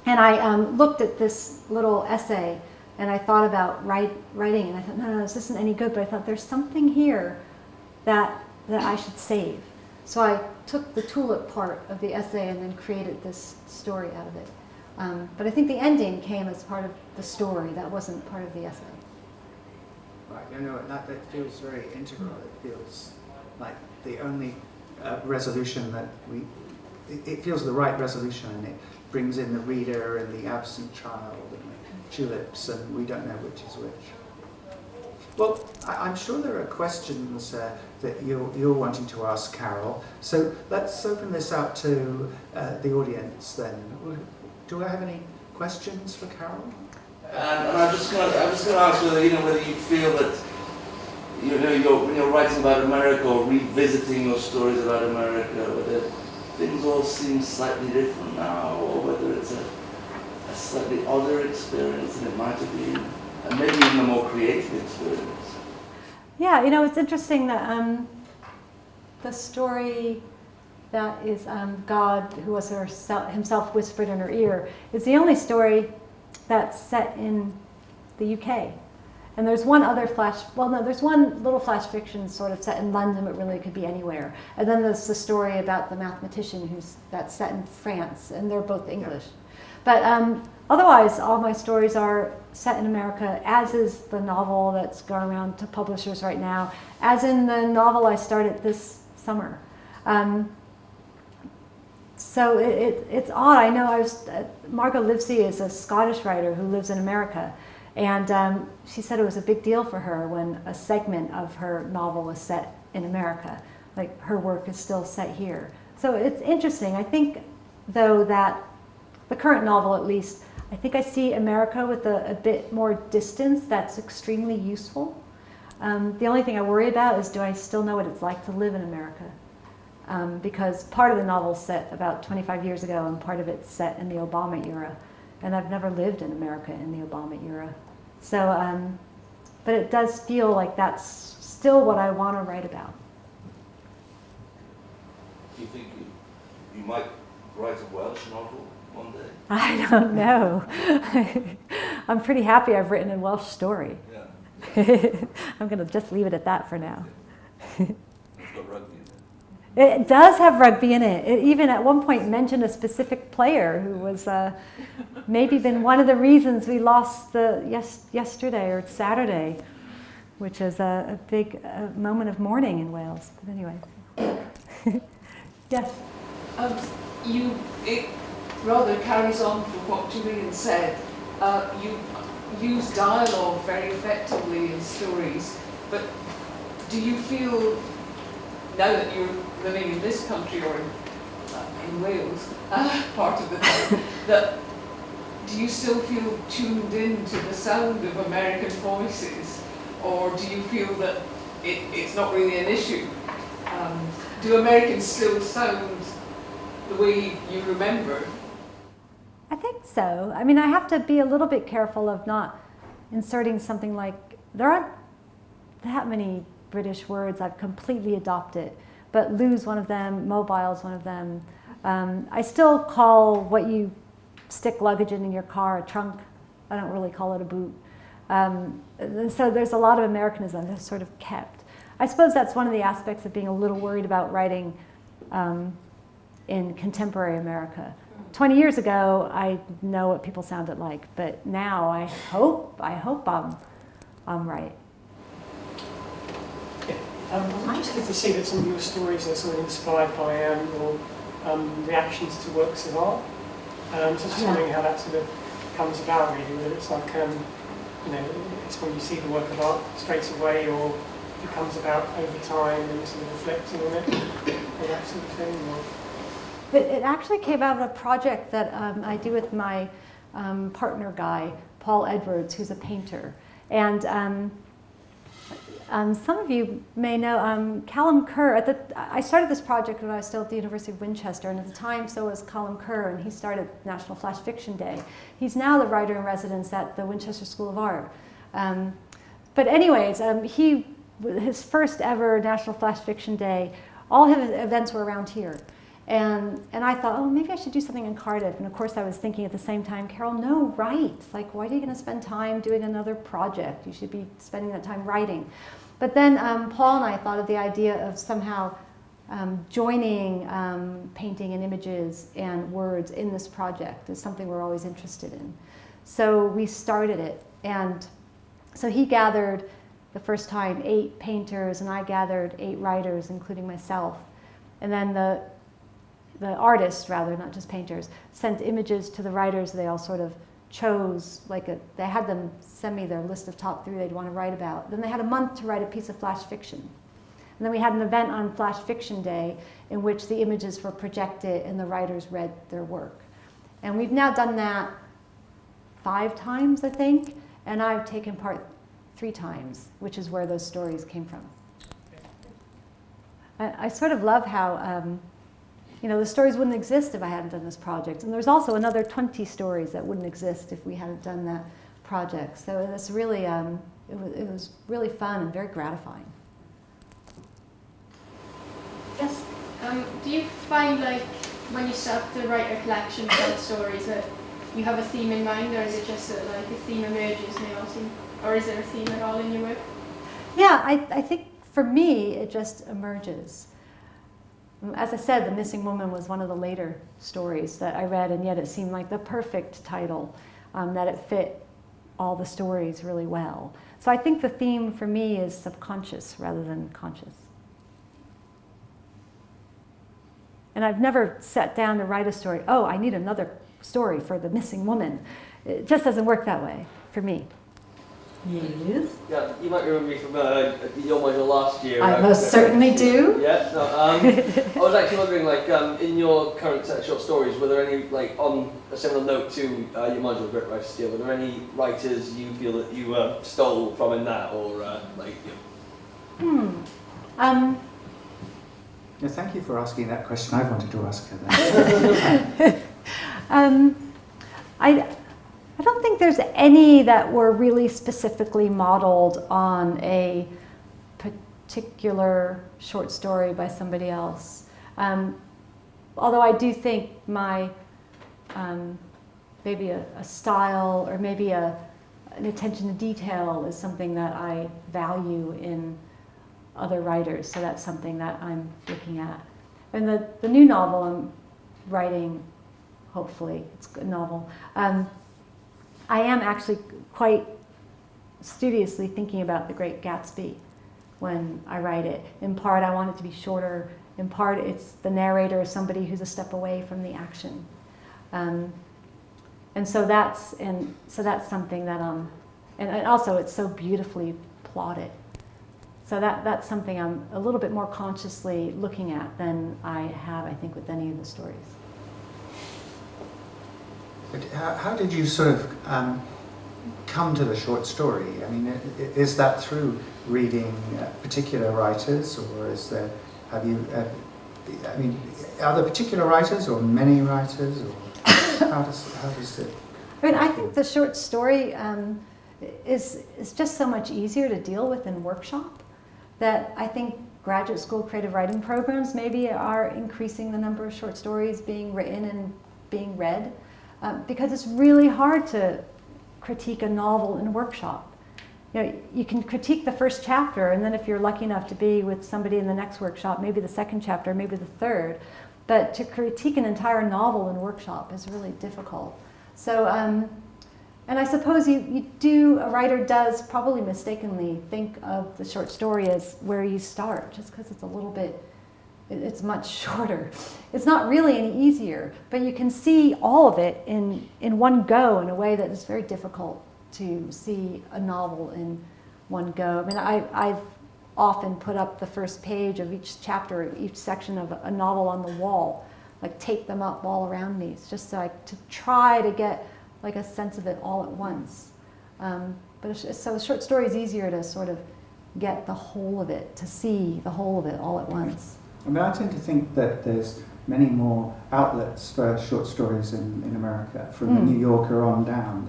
and I looked at this little essay, and I thought about writing, and I thought, no, this isn't any good, but I thought there's something here that I should save. So I took the tulip part of the essay and then created this story out of it. But I think the ending came as part of the story. That wasn't part of the essay. Right, that feels very integral. It feels like the only resolution that it feels the right resolution, and it brings in the reader and the absent child and the tulips, and we don't know which is which. Well, I'm sure there are questions that you're wanting to ask Carole, so let's open this out to the audience then. Do I have any questions for Carole? And I was going to ask whether you feel that when you're writing about America or revisiting your stories about America, whether things all seem slightly different now, or whether it's a slightly odder experience than it might have been, and maybe even a more creative experience. Yeah, it's interesting that the story that is God, who was himself whispered in her ear, is the only story that's set in the UK. And there's one other there's one little flash fiction sort of set in London, but really it could be anywhere. And then there's the story about the mathematician that's set in France, and they're both English. Yeah. But otherwise, all my stories are set in America, as is the novel that's going around to publishers right now, as in the novel I started this summer. So it's odd. I know Margot Livesey is a Scottish writer who lives in America, and she said it was a big deal for her when a segment of her novel was set in America. Like, her work is still set here. So it's interesting. I think, though, that the current novel, at least, I think I see America with a bit more distance. That's extremely useful. The only thing I worry about is, do I still know what it's like to live in America? Because part of the novel's set about 25 years ago, and part of it's set in the Obama era. And I've never lived in America in the Obama era. So, but it does feel like that's still what I want to write about. Do you think you might write a Welsh novel one day? I don't know. I'm pretty happy I've written a Welsh story. Yeah. I'm going to just leave it at that for now. It's got rugby in it. It does have rugby in it. It even at one point mentioned a specific player who was maybe been one of the reasons we lost yesterday or Saturday, which is a big moment of mourning in Wales. But anyway. Yes? It rather carries on from what Julian said. You use dialogue very effectively in stories, but do you feel, now that you're living in this country or in Wales, part of the time, that do you still feel tuned in to the sound of American voices, or do you feel that it's not really an issue? Do Americans still sound the way you remember? I think so. I mean, I have to be a little bit careful of not inserting something like, there aren't that many British words I've completely adopted, but lou's one of them, mobile's one of them. I still call what you stick luggage in your car a trunk. I don't really call it a boot. And so there's a lot of Americanism that's sort of kept. I suppose that's one of the aspects of being a little worried about writing in contemporary America. 20 years ago, I know what people sounded like, but now I hope I'm right. I'm interested to see that some of your stories are sort of inspired by your reactions to works of art. So I was just wondering how that sort of comes about, really, whether it's like, it's when you see the work of art straight away, or it comes about over time and you're sort of reflecting on it, or that sort of thing. Or... It actually came out of a project that I do with my partner guy, Paul Edwards, who's a painter. And some of you may know Colm Kerr. I started this project when I was still at the University of Winchester, and at the time so was Colm Kerr, and he started National Flash Fiction Day. He's now the writer-in-residence at the Winchester School of Art. But anyways, his first ever National Flash Fiction Day, all his events were around here. And I thought, oh, maybe I should do something in Cardiff. And of course I was thinking at the same time, Carole, no, write. Like, why are you going to spend time doing another project? You should be spending that time writing. But then Paul and I thought of the idea of somehow joining painting and images and words in this project is something we're always interested in. So we started it. And so he gathered the first time 8 painters, and I gathered 8 writers, including myself. And then the artists, rather, not just painters, sent images to the writers. They all sort of chose, they had them send me their list of top 3 they'd want to write about. Then they had a month to write a piece of flash fiction. And then we had an event on Flash Fiction Day in which the images were projected and the writers read their work. And we've now done that 5 times, I think, and I've taken part 3 times, which is where those stories came from. I sort of love how the stories wouldn't exist if I hadn't done this project. And there's also another 20 stories that wouldn't exist if we hadn't done that project. So it's really, it was really fun and very gratifying. Yes. Do you find, like, when you start to write a collection of stories that you have a theme in mind, or is it just that, like, a theme emerges and they all seem, or is there a theme at all in your work? Yeah, I think for me, it just emerges. As I said, The Missing Woman was one of the later stories that I read, and yet it seemed like the perfect title, that it fit all the stories really well. So I think the theme for me is subconscious rather than conscious. And I've never sat down to write a story, oh, I need another story for The Missing Woman. It just doesn't work that way for me. Yes. Yeah, you might remember me from your module last year. I most certainly do. Yeah. No, I was actually wondering, like, in your current set of short stories, were there any, like, on a similar note to your module, Great Writers Steal, were there any writers you feel that you stole from in that, or like? Yeah, thank you for asking that question. I wanted to ask her that. I don't think there's any that were really specifically modeled on a particular short story by somebody else. Although I do think my, maybe a style or maybe an attention to detail is something that I value in other writers, so that's something that I'm looking at. And the new novel I'm writing, hopefully, it's a novel, I am actually quite studiously thinking about The Great Gatsby when I write it. In part, I want it to be shorter. In part, it's the narrator is somebody who's a step away from the action. And so that's something that, and also it's so beautifully plotted. So that's something I'm a little bit more consciously looking at than I have, I think, with any of the stories. But how did you sort of come to the short story? I mean, is that through reading particular writers, or is there, have you, I mean, are there particular writers or many writers, or how does it? I mean, I think the short story is just so much easier to deal with in workshop that I think graduate school creative writing programs maybe are increasing the number of short stories being written and being read, because it's really hard to critique a novel in workshop. You know, you can critique the first chapter, and then if you're lucky enough to be with somebody in the next workshop, maybe the second chapter, maybe the third. But to critique an entire novel in workshop is really difficult. So, and I suppose a writer does probably mistakenly think of the short story as where you start, just because it's a little bit, it's much shorter. It's not really any easier, but you can see all of it in one go in a way that is very difficult to see a novel in one go. I mean, I've often put up the first page of each chapter, each section of a novel on the wall, like tape them up all around me. It's just to try to get like a sense of it all at once. So a short story is easier to sort of get the whole of it, to see the whole of it all at once. I mean, I tend to think that there's many more outlets for short stories in America, from the New Yorker on down.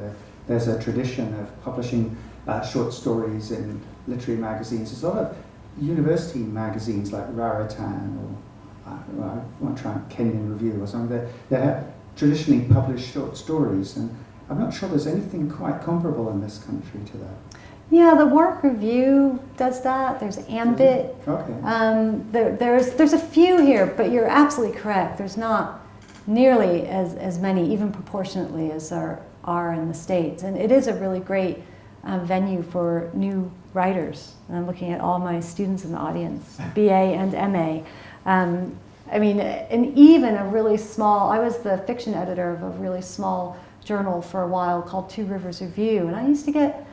There's a tradition of publishing short stories in literary magazines. There's a lot of university magazines like Raritan or I want to try Kenyon Review or something that have traditionally published short stories, and I'm not sure there's anything quite comparable in this country to that. Yeah, the Warwick Review does that. There's Ambit. Okay. There's a few here, but you're absolutely correct. There's not nearly as many, even proportionately, as there are in the States. And it is a really great venue for new writers. I'm looking at all my students in the audience, BA and MA. I mean, and even a really small, I was the fiction editor of a really small journal for a while called Two Rivers Review, and I used to get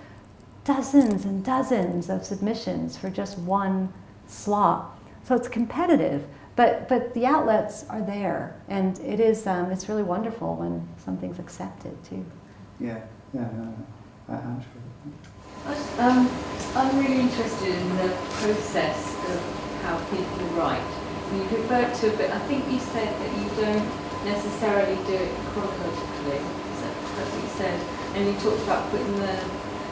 dozens and dozens of submissions for just one slot. So it's competitive, but the outlets are there, and it is it's really wonderful when something's accepted too. Yeah, I'm sure. I'm really interested in the process of how people write. You referred to a bit, I think you said that you don't necessarily do it chronologically. That's what you said. And you talked about putting the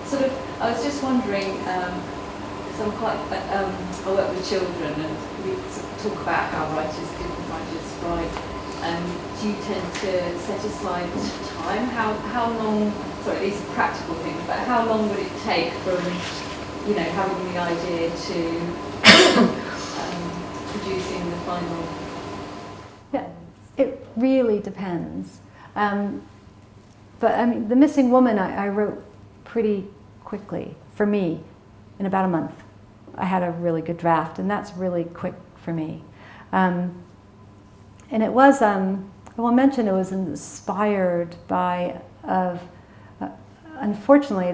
sort of, I was just wondering, because I'm quite, I work with children and we talk about how different writers write. Do you tend to set aside time? How long, sorry, these are practical things, but how long would it take from, having the idea to producing the final? Yeah, it really depends. But I mean, The Missing Woman I wrote pretty quickly, for me, in about a month. I had a really good draft, and that's really quick for me. And it was, I will mention it was inspired by, unfortunately,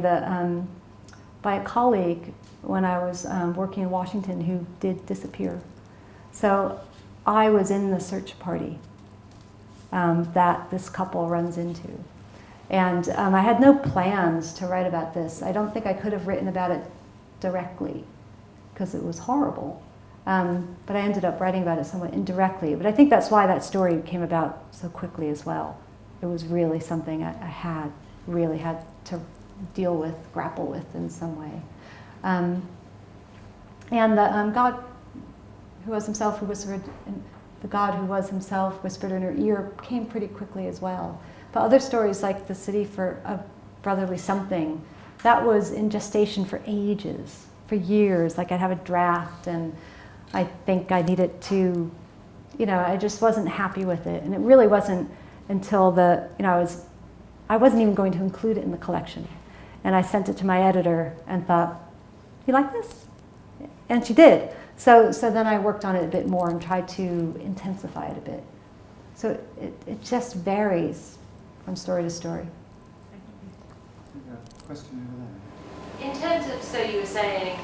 by a colleague when I was working in Washington who did disappear. So I was in the search party that this couple runs into. And I had no plans to write about this. I don't think I could have written about it directly because it was horrible. But I ended up writing about it somewhat indirectly. But I think that's why that story came about so quickly as well. It was really something I really had to deal with, grapple with in some way. And the God who was himself, the God who was himself whispered in her ear came pretty quickly as well. But other stories like The City of Brotherly Something, that was in gestation for ages, for years. Like I'd have a draft and I think I needed to I just wasn't happy with it. And it really wasn't until I wasn't even going to include it in the collection. And I sent it to my editor and thought, you like this? And she did. So then I worked on it a bit more and tried to intensify it a bit. So it just varies from story to story. Question over there. In terms of, so you were saying,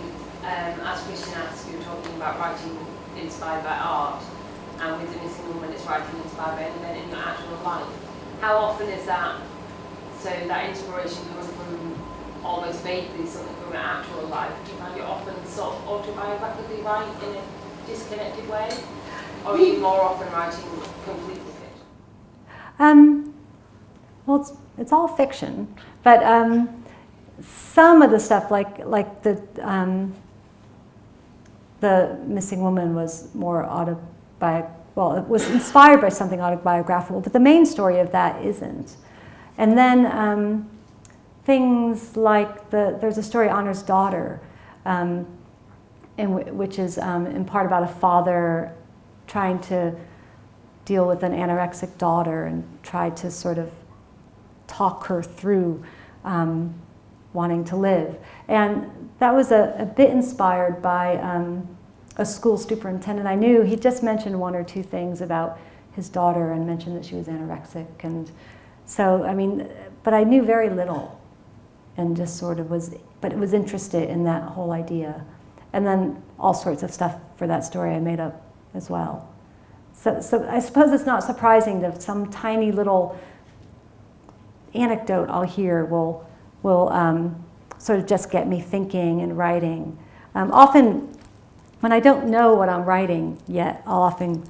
as Christian asked, you were talking about writing inspired by art, and with The Missing Woman it's writing inspired by an event in your actual life. How often is that, so that inspiration coming from almost vaguely something from your actual life? Do you find you often sort of autobiographically write in a disconnected way? Or are you more often writing completely fiction? Well, it's all fiction, but some of the stuff, like the Missing Woman, was more well, it was inspired by something autobiographical, but the main story of that isn't. And then things like there's a story, Honor's Daughter, which is in part about a father trying to deal with an anorexic daughter and try to sort of talk her through wanting to live. And that was a bit inspired by a school superintendent I knew. He just mentioned one or two things about his daughter and mentioned that she was anorexic. And so, but I knew very little and just sort of was interested in that whole idea. And then all sorts of stuff for that story I made up as well. So I suppose it's not surprising that some tiny little anecdote I'll hear will sort of just get me thinking and writing. Often, when I don't know what I'm writing yet, I'll often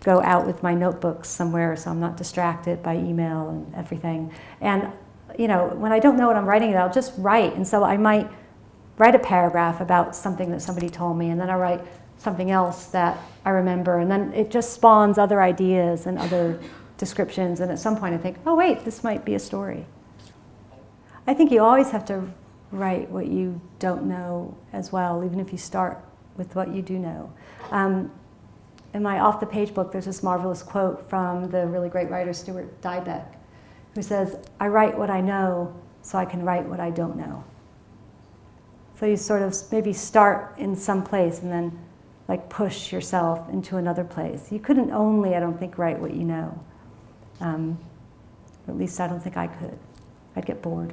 go out with my notebooks somewhere so I'm not distracted by email and everything. And when I don't know what I'm writing, I'll just write. And so I might write a paragraph about something that somebody told me, and then I write something else that I remember, and then it just spawns other ideas and other descriptions, and at some point I think, oh wait, this might be a story. I think you always have to write what you don't know as well, even if you start with what you do know. In my off-the-page book, there's this marvelous quote from the really great writer Stuart Tóibín, who says, I write what I know so I can write what I don't know. So you sort of maybe start in some place and then like push yourself into another place. You couldn't only, I don't think, write what you know. At least I don't think I could. I'd get bored.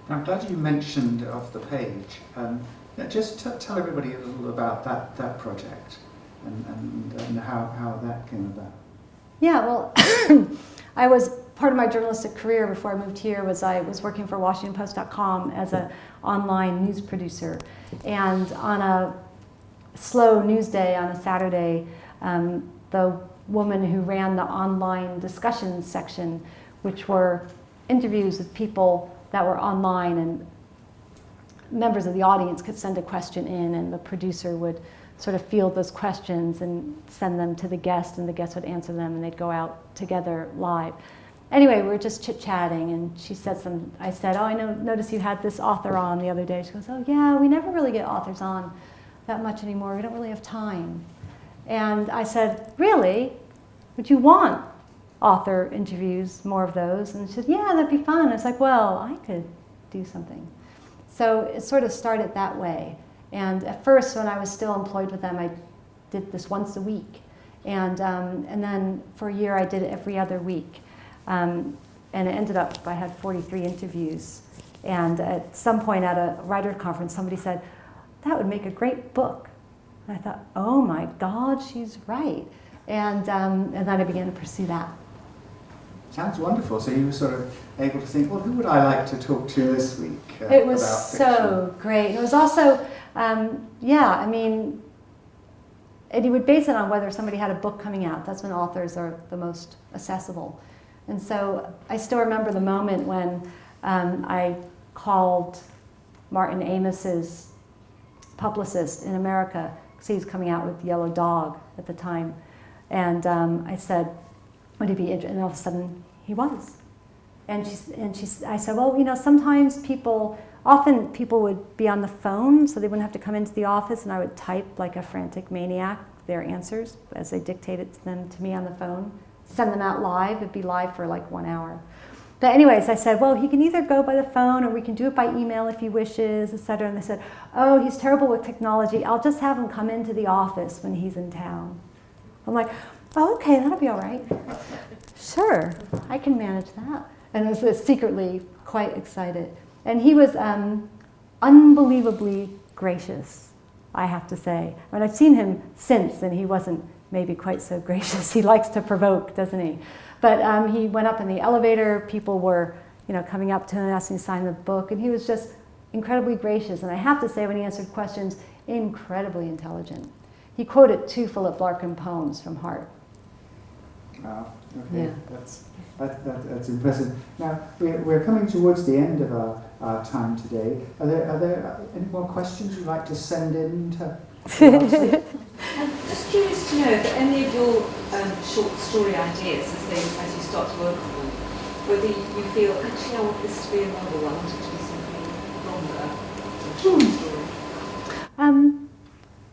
I'm glad you mentioned Off the Page. Just tell everybody a little about that project and how that came about. Yeah, well, part of my journalistic career before I moved here was I was working for WashingtonPost.com as an online news producer. And on a slow news day on a Saturday, the woman who ran the online discussion section, which were interviews with people that were online, and members of the audience could send a question in, and the producer would sort of field those questions and send them to the guest, and the guest would answer them, and they'd go out together live. Anyway, we were just chit-chatting, and she said I said, oh, I noticed you had this author on the other day. She goes, oh yeah, we never really get authors on that much anymore. We don't really have time. And I said, really? Would you want author interviews, more of those? And she said, yeah, that'd be fun. I was like, well, I could do something. So it sort of started that way. And at first, when I was still employed with them, I did this once a week. And then for a year, I did it every other week. And it ended up, I had 43 interviews. And at some point at a writer conference, somebody said, that would make a great book. And I thought, oh my God, she's right. And then I began to pursue that. Sounds wonderful. So you were sort of able to think, well, who would I like to talk to this week it was about so fiction? great. It was also, and you would base it on whether somebody had a book coming out. That's when authors are the most accessible. And so I still remember the moment when I called Martin Amos's publicist in America, because he was coming out with Yellow Dog at the time. And I said, would he be interested? And all of a sudden, he was. I said, well, you know, sometimes often people would be on the phone, so they wouldn't have to come into the office, and I would type like a frantic maniac their answers as they dictated them to me on the phone, send them out live. It'd be live for like 1 hour. But anyways, I said, well, he can either go by the phone or we can do it by email if he wishes, etc. And they said, oh, he's terrible with technology. I'll just have him come into the office when he's in town. I'm like, oh, okay, that'll be all right. Sure, I can manage that. And I was secretly quite excited. And he was unbelievably gracious, I have to say. I mean, I've seen him since, and he wasn't maybe quite so gracious. He likes to provoke, doesn't he? But he went up in the elevator. People were, you know, coming up to him, asking to sign the book, and he was just incredibly gracious. And I have to say, when he answered questions, incredibly intelligent. He quoted 2 Philip Larkin poems from heart. Wow. Okay. Yeah. That's impressive. Now we're coming towards the end of our time today. Are there any more questions you'd like to send in to answer? I'm just curious to know if any of your short story ideas, as you start to work on them, whether you feel, actually I want this to be a novel, I want it to be something longer, a short story.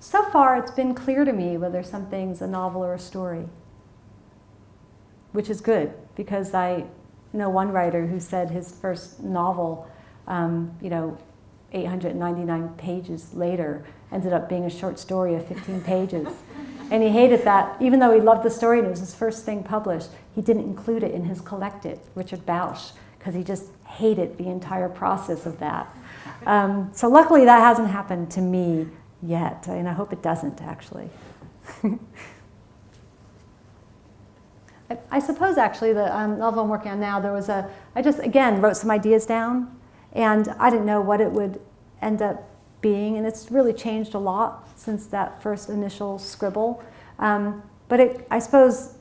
So far, it's been clear to me whether something's a novel or a story, which is good, because I know one writer who said his first novel, 899 pages later, ended up being a short story of 15 pages. And he hated that, even though he loved the story and it was his first thing published, he didn't include it in his collected, Richard Bausch, because he just hated the entire process of that. So luckily that hasn't happened to me yet, and I hope it doesn't, actually. I suppose, actually, the novel I'm working on now, I just, again, wrote some ideas down, and I didn't know what it would end up being, and it's really changed a lot since that first initial scribble. But I suppose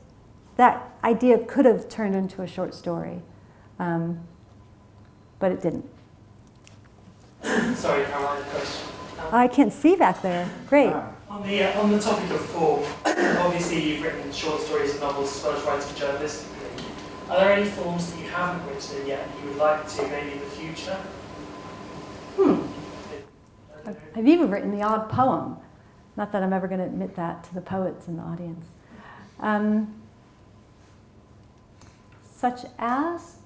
that idea could have turned into a short story, but it didn't. Sorry, Carole, I have a question. I can't see back there. Great. On the topic of form, obviously you've written short stories and novels as well as writing journalistically. Are there any forms that you haven't written yet that you would like to, maybe in the future? I've even written the odd poem. Not that I'm ever going to admit that to the poets in the audience. Such as?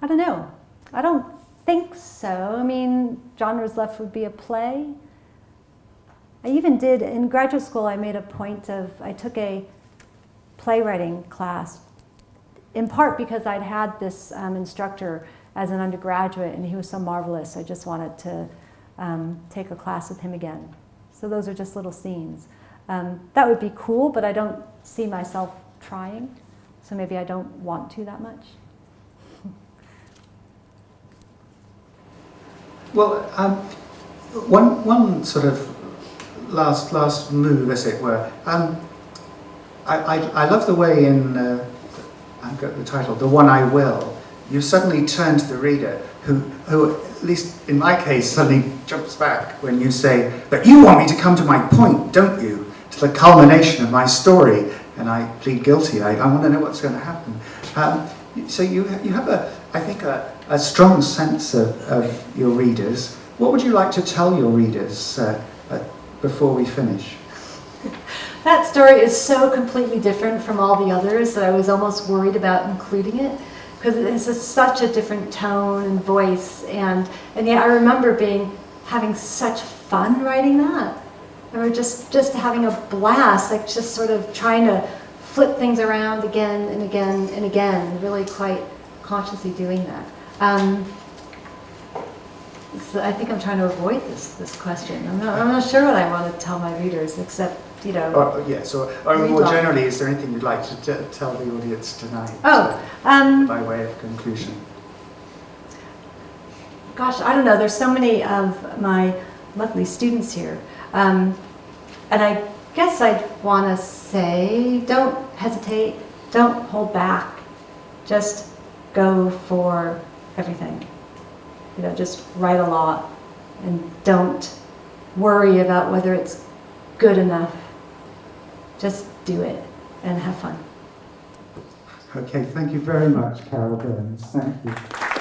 I don't know. I don't think so. I mean, genres left would be a play. I even did, in graduate school, I made a point of, I took a playwriting class, in part because I'd had this instructor as an undergraduate, and he was so marvelous, I just wanted to take a class with him again. So those are just little scenes. That would be cool, but I don't see myself trying, so maybe I don't want to that much. Well, one sort of last move, as it were. I love the way in I've got the title, "The One I Will." You suddenly turn to the reader, who at least in my case suddenly jumps back when you say, "But you want me to come to my point, don't you? To the culmination of my story." And I plead guilty. I want to know what's going to happen. So you have I think a strong sense of your readers. What would you like to tell your readers before we finish? That story is so completely different from all the others that I was almost worried about including it, because it has such a different tone and voice, and yet I remember having such fun writing that. I remember just having a blast, like just sort of trying to flip things around again and again and again, really quite consciously doing that. So I think I'm trying to avoid this question. I'm not sure what I want to tell my readers, except, you know. Or more generally, is there anything you'd like to tell the audience tonight? By way of conclusion. Gosh, I don't know. There's so many of my lovely students here. And I guess I'd want to say, don't hesitate, don't hold back, just go for everything. You know, just write a lot and don't worry about whether it's good enough. Just do it and have fun. Okay, thank you very much, Carole Burns. Thank you.